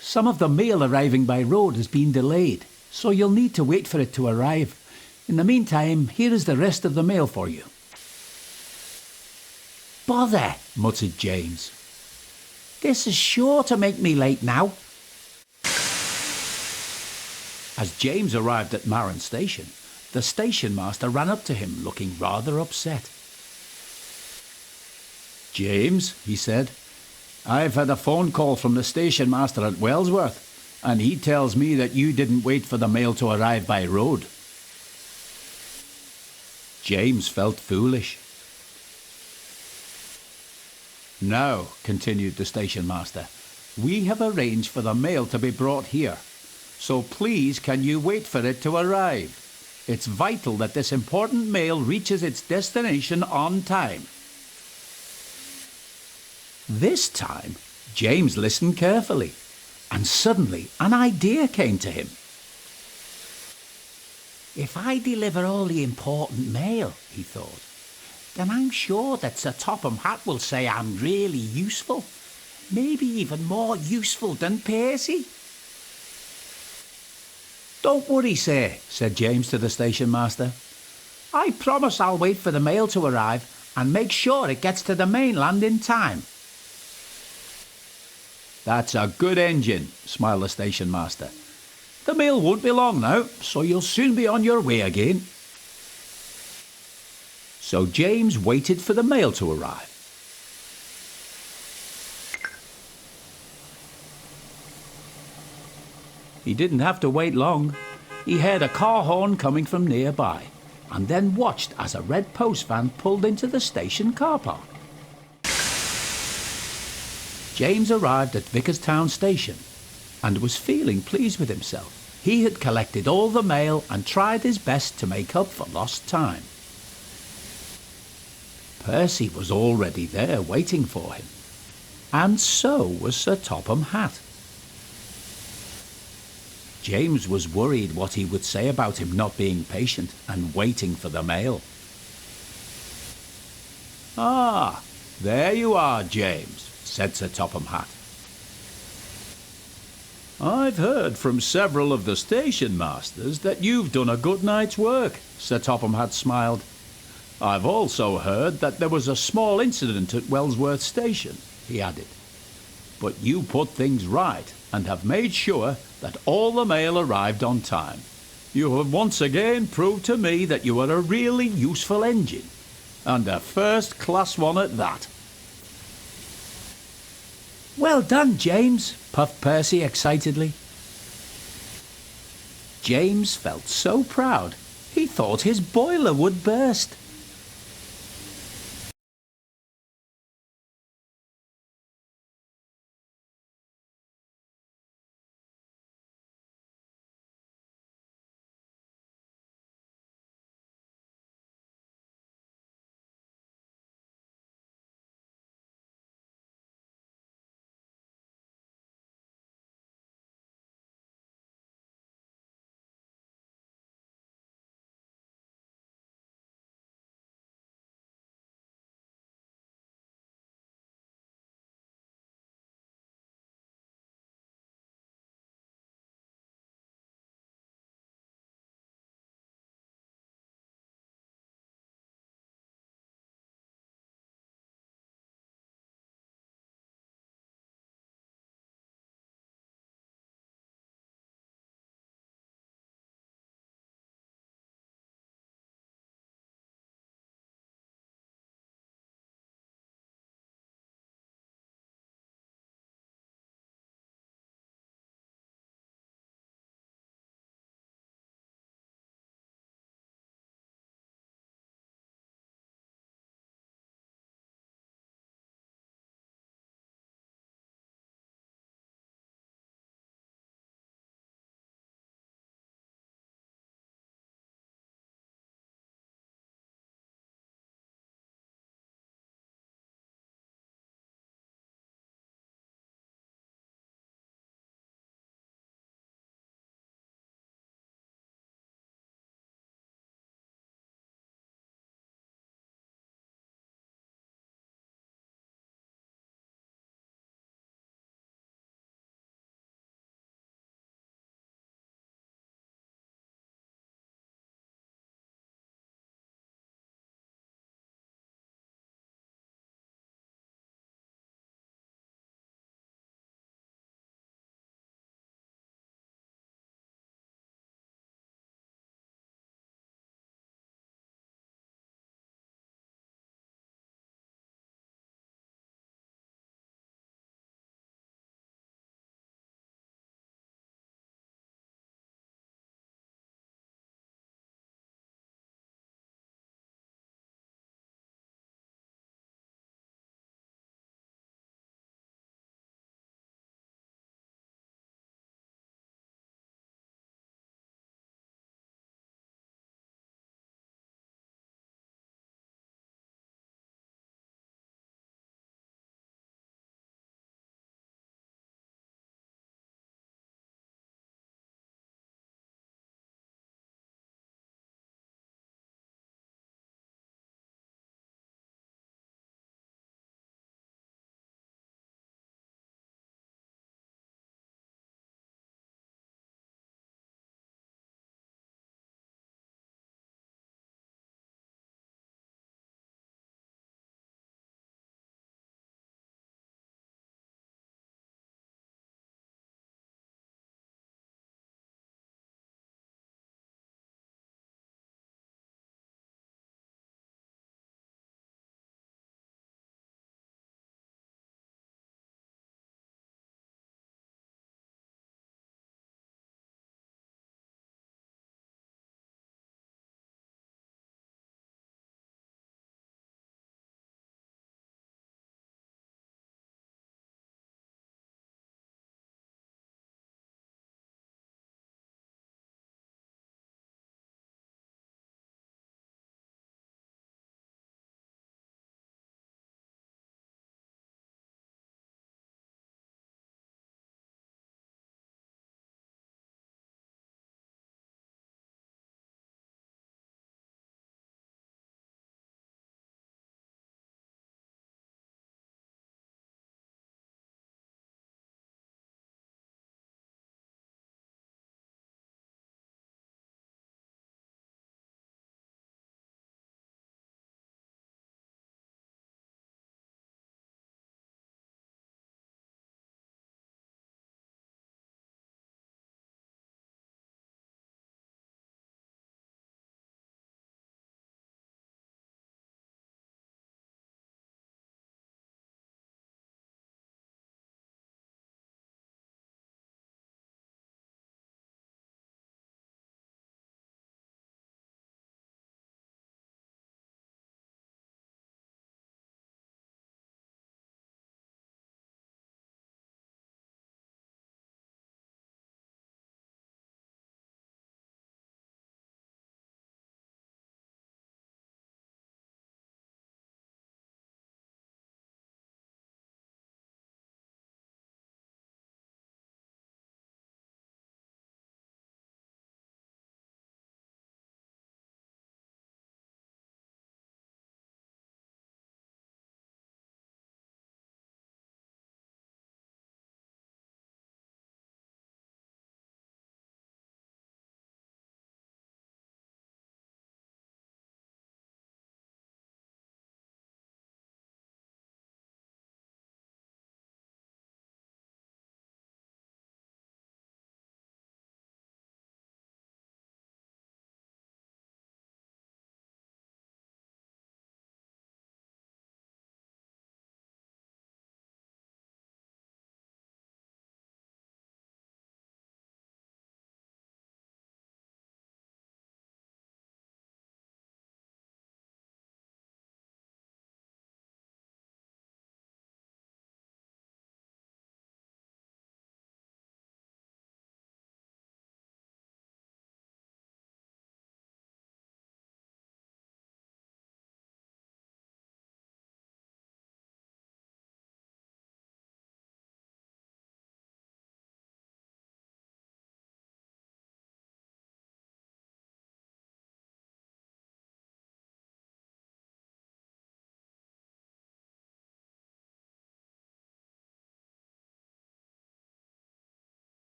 "Some of the mail arriving by road has been delayed, so you'll need to wait for it to arrive. In the meantime, here is the rest of the mail for you." "Bother," muttered James. "This is sure to make me late now." As James arrived at Marron Station, the station master ran up to him looking rather upset. "James," he said, "I've had a phone call from the station master at Wellsworth, and he tells me that you didn't wait for the mail to arrive by road." James felt foolish. "Now," continued the station master, "we have arranged for the mail to be brought here. So please can you wait for it to arrive? It's vital that this important mail reaches its destination on time." This time, James listened carefully, and suddenly an idea came to him. "If I deliver all the important mail," he thought, "then I'm sure that Sir Topham Hatt will say I'm really useful. Maybe even more useful than Percy. Don't worry, sir, said James to the station master. I promise I'll wait for the mail to arrive and make sure it gets to the mainland in time. That's a good engine, smiled the station master. The mail won't be long now, so you'll soon be on your way again. So James waited for the mail to arrive. He didn't have to wait long. He heard a car horn coming from nearby, and then watched as a red post van pulled into the station car park. James arrived at Vickerstown Station and was feeling pleased with himself. He had collected all the mail and tried his best to make up for lost time. Percy was already there waiting for him, and so was Sir Topham Hatt. James was worried what he would say about him not being patient and waiting for the mail. "Ah, there you are, James," said Sir Topham Hatt. "I've heard from several of the station masters that you've done a good night's work," Sir Topham Hatt smiled. "I've also heard that there was a small incident at Wellsworth Station," he added. "But you put things right and have made sure that all the mail arrived on time. You have once again proved to me that you are a really useful engine, and a first-class one at that." "Well done, James," puffed Percy excitedly. James felt so proud he thought his boiler would burst.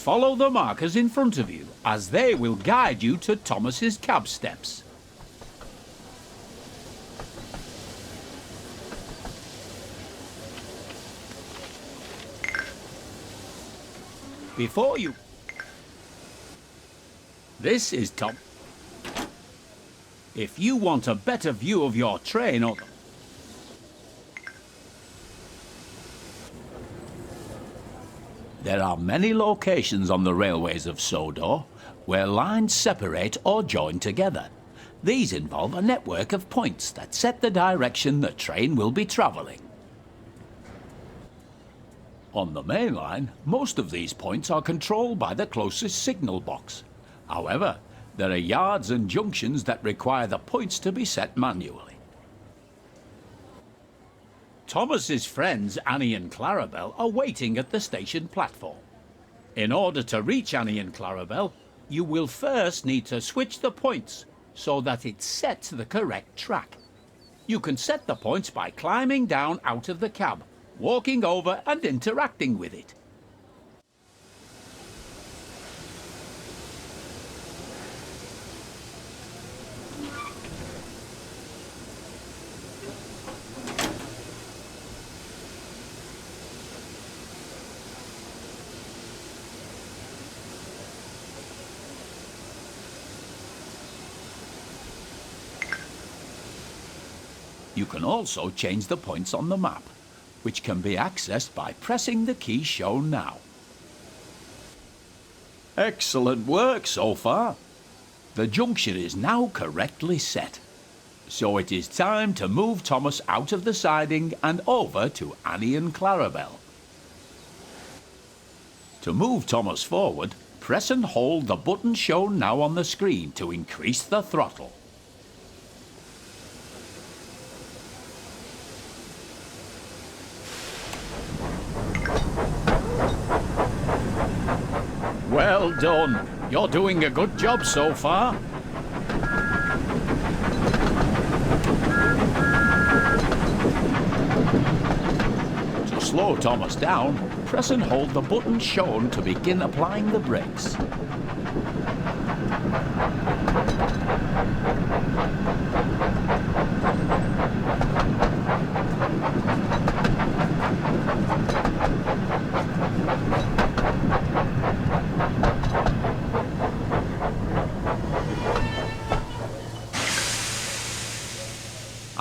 Follow the markers in front of you, as they will guide you to Thomas's cab steps. Before you... This is Tom. If you want a better view of your train or... There are many locations on the railways of Sodor where lines separate or join together. These involve a network of points that set the direction the train will be travelling. On the main line, most of these points are controlled by the closest signal box. However, there are yards and junctions that require the points to be set manually. Thomas's friends Annie and Clarabel are waiting at the station platform. In order to reach Annie and Clarabel, you will first need to switch the points so that it sets the correct track. You can set the points by climbing down out of the cab, walking over and interacting with it. You can also change the points on the map, which can be accessed by pressing the key shown now. Excellent work so far. The junction is now correctly set. So it is time to move Thomas out of the siding and over to Annie and Clarabel. To move Thomas forward, press and hold the button shown now on the screen to increase the throttle. Well done. You're doing a good job so far. To slow Thomas down, press and hold the button shown to begin applying the brakes.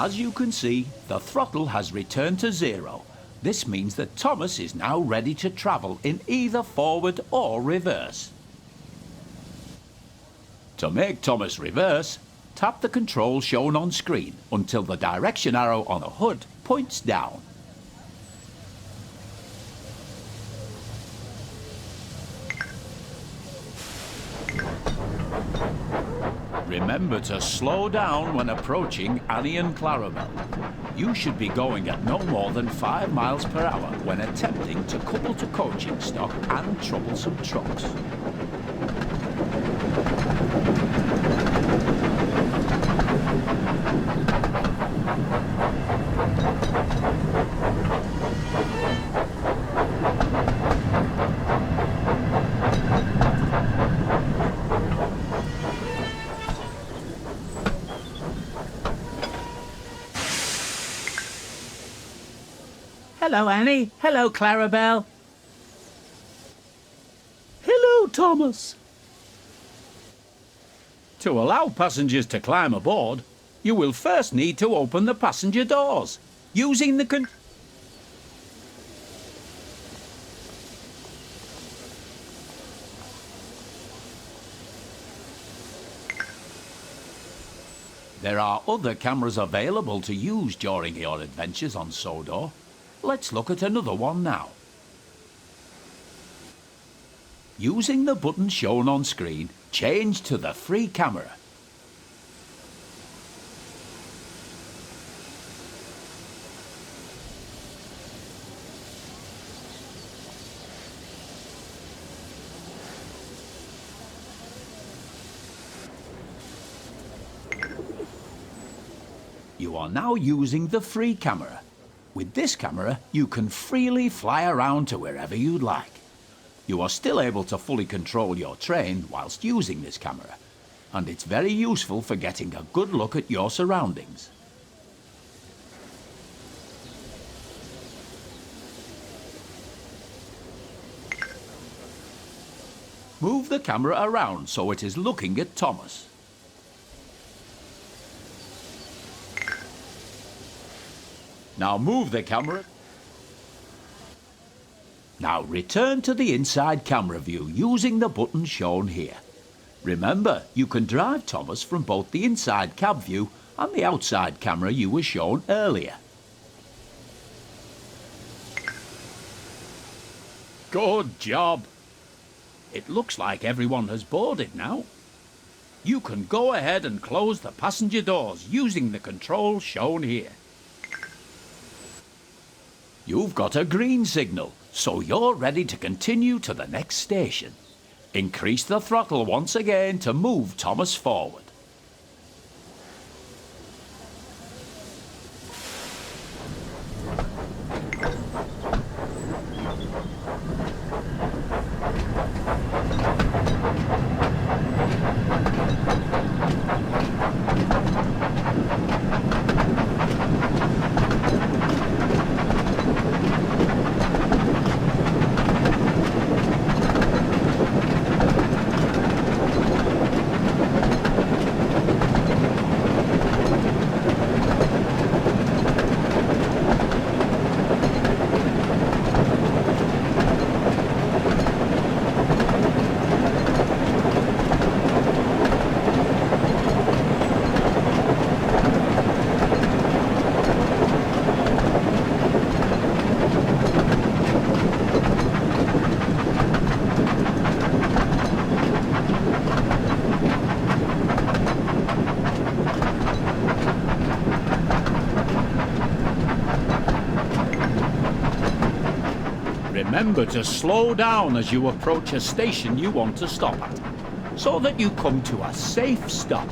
As you can see, the throttle has returned to 0. This means that Thomas is now ready to travel in either forward or reverse. To make Thomas reverse, tap the control shown on screen until the direction arrow on the hood points down. Remember to slow down when approaching Annie and Clarabel. You should be going at no more than 5 miles per hour when attempting to couple to coaching stock and troublesome trucks. Hello, Annie. Hello, Clarabel. Hello, Thomas. To allow passengers to climb aboard, you will first need to open the passenger doors using the There are other cameras available to use during your adventures on Sodor. Let's look at another one now. Using the button shown on screen, change to the free camera. You are now using the free camera. With this camera, you can freely fly around to wherever you'd like. You are still able to fully control your train whilst using this camera, and it's very useful for getting a good look at your surroundings. Move the camera around so it is looking at Thomas. Now move the camera. Now return to the inside camera view using the button shown here. Remember, you can drive Thomas from both the inside cab view and the outside camera you were shown earlier. Good job. It looks like everyone has boarded now. You can go ahead and close the passenger doors using the controls shown here. You've got a green signal, so you're ready to continue to the next station. Increase the throttle once again to move Thomas forward. Remember to slow down as you approach a station you want to stop at, so that you come to a safe stop.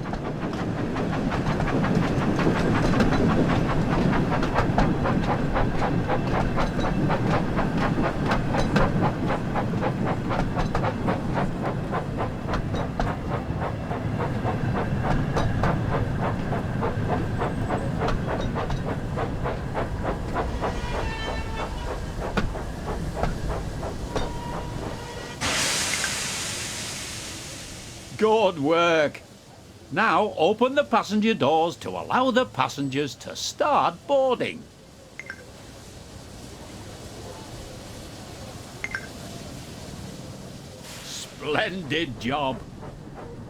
Good work. Now open the passenger doors to allow the passengers to start boarding. Splendid job.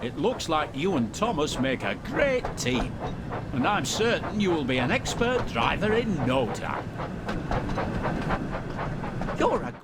It looks like you and Thomas make a great team, and I'm certain you will be an expert driver in no time. You're a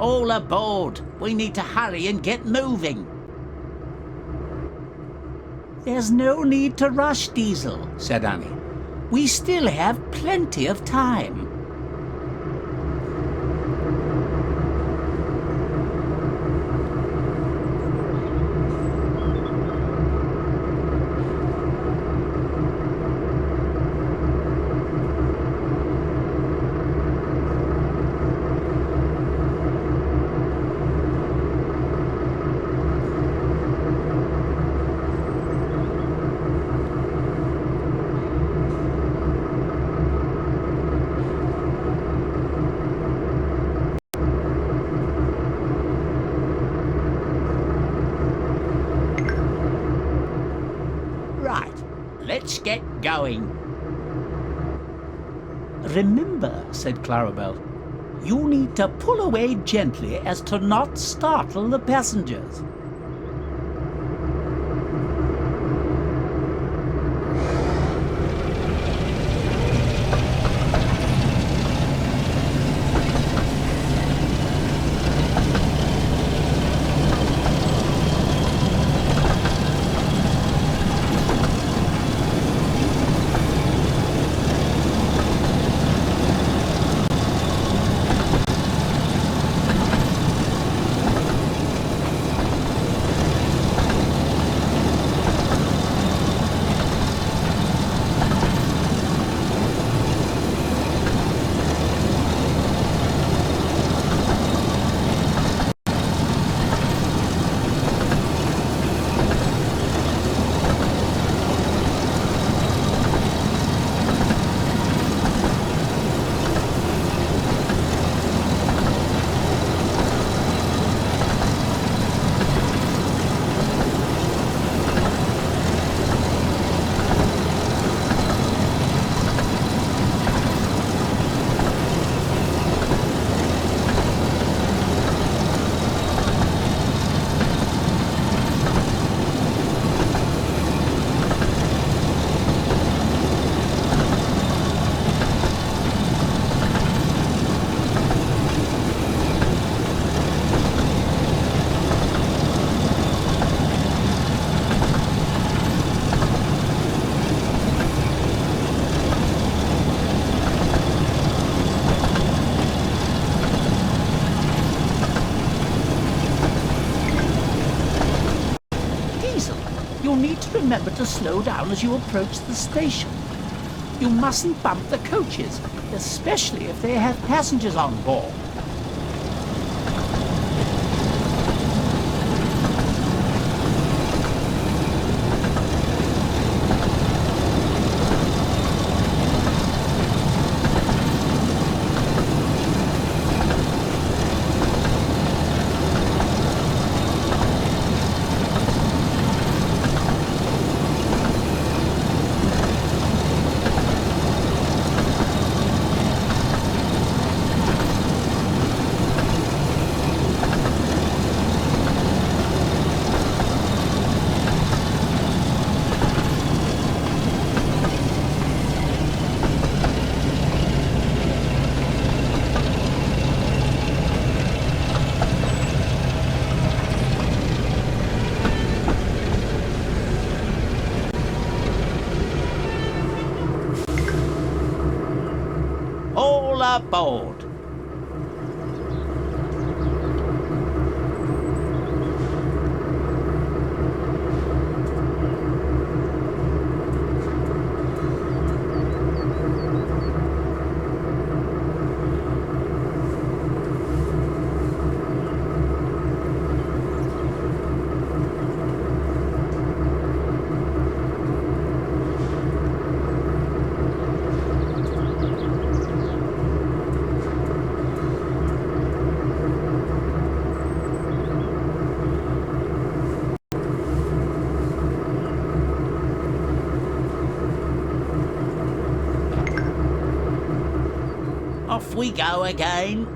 All aboard. We need to hurry and get moving. There's no need to rush, Diesel, said Annie. We still have plenty of time. Let's get going. Remember, said Clarabel, you need to pull away gently as to not startle the passengers. You'll need to remember to slow down as you approach the station. You mustn't bump the coaches, especially if they have passengers on board. All aboard. Off we go again.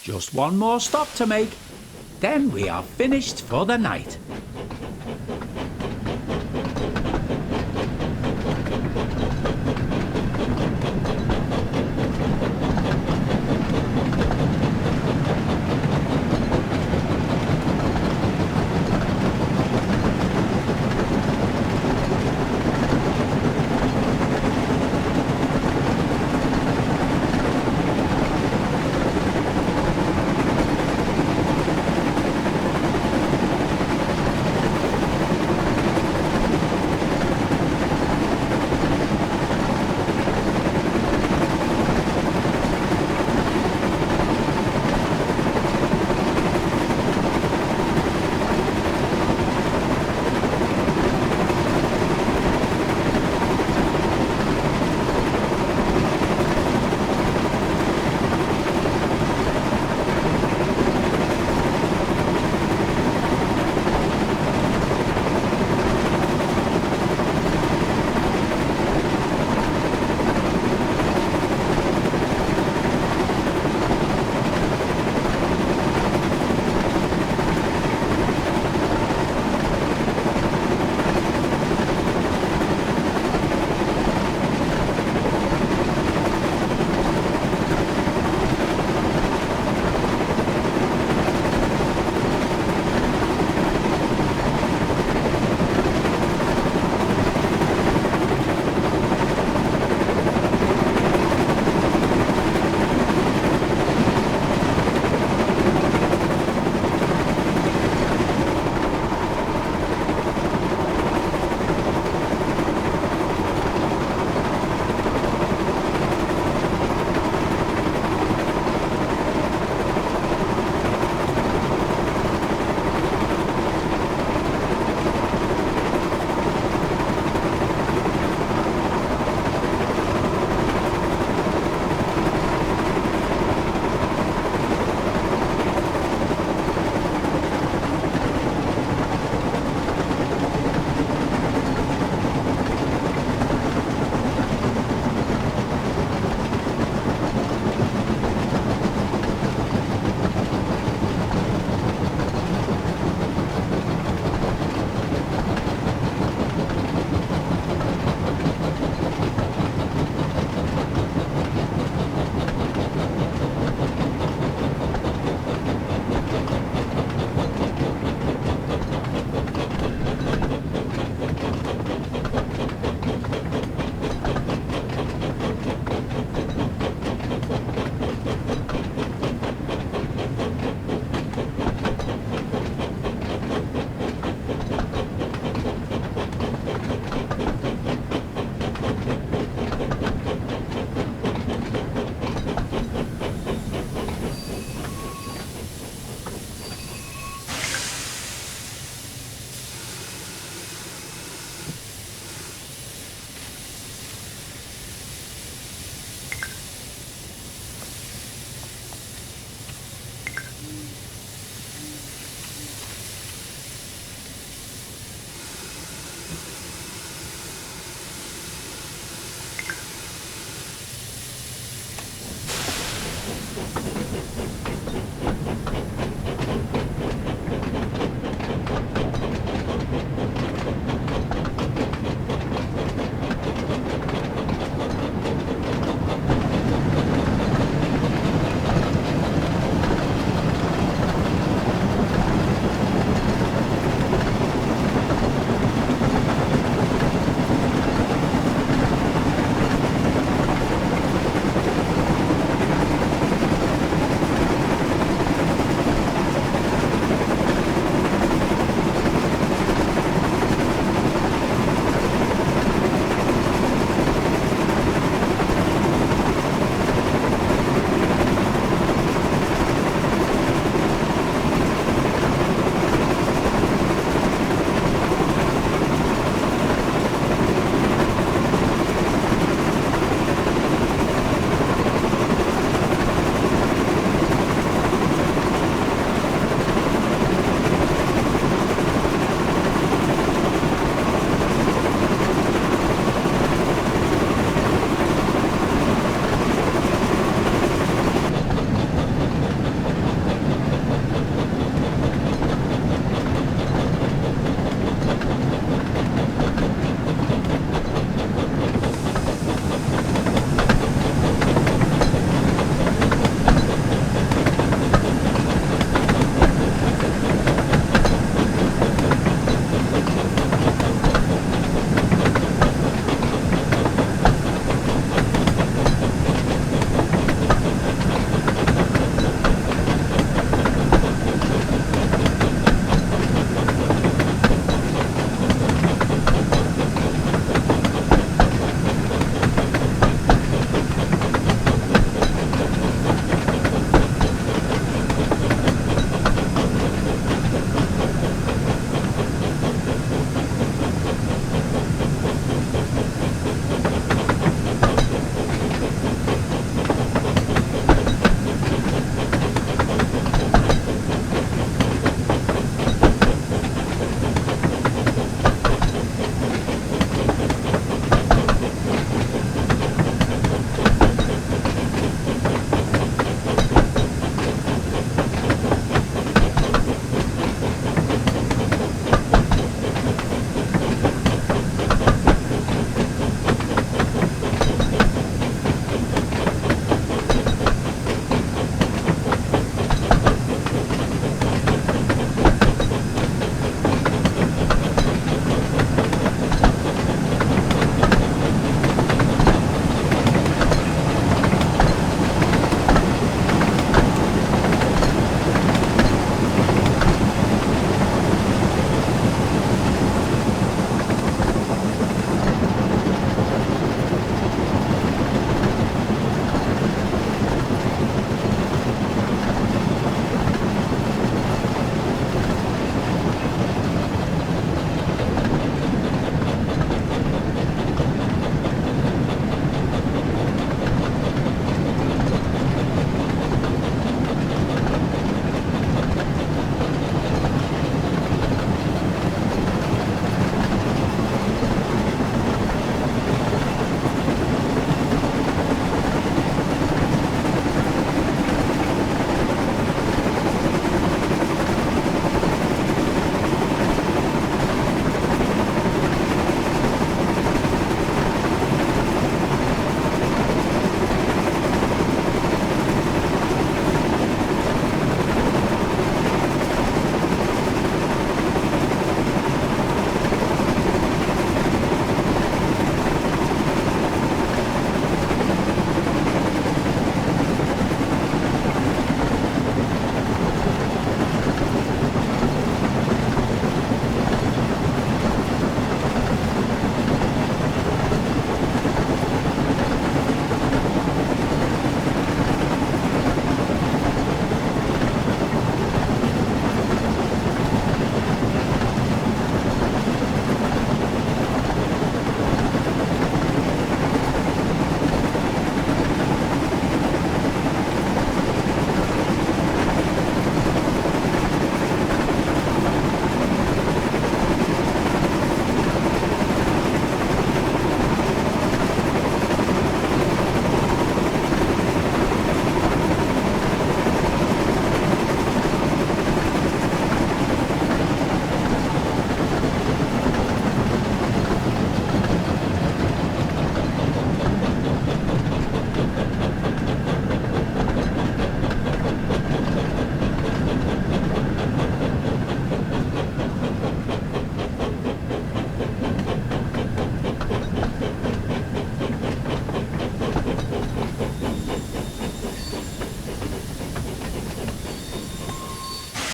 Just one more stop to make. Then we are finished for the night.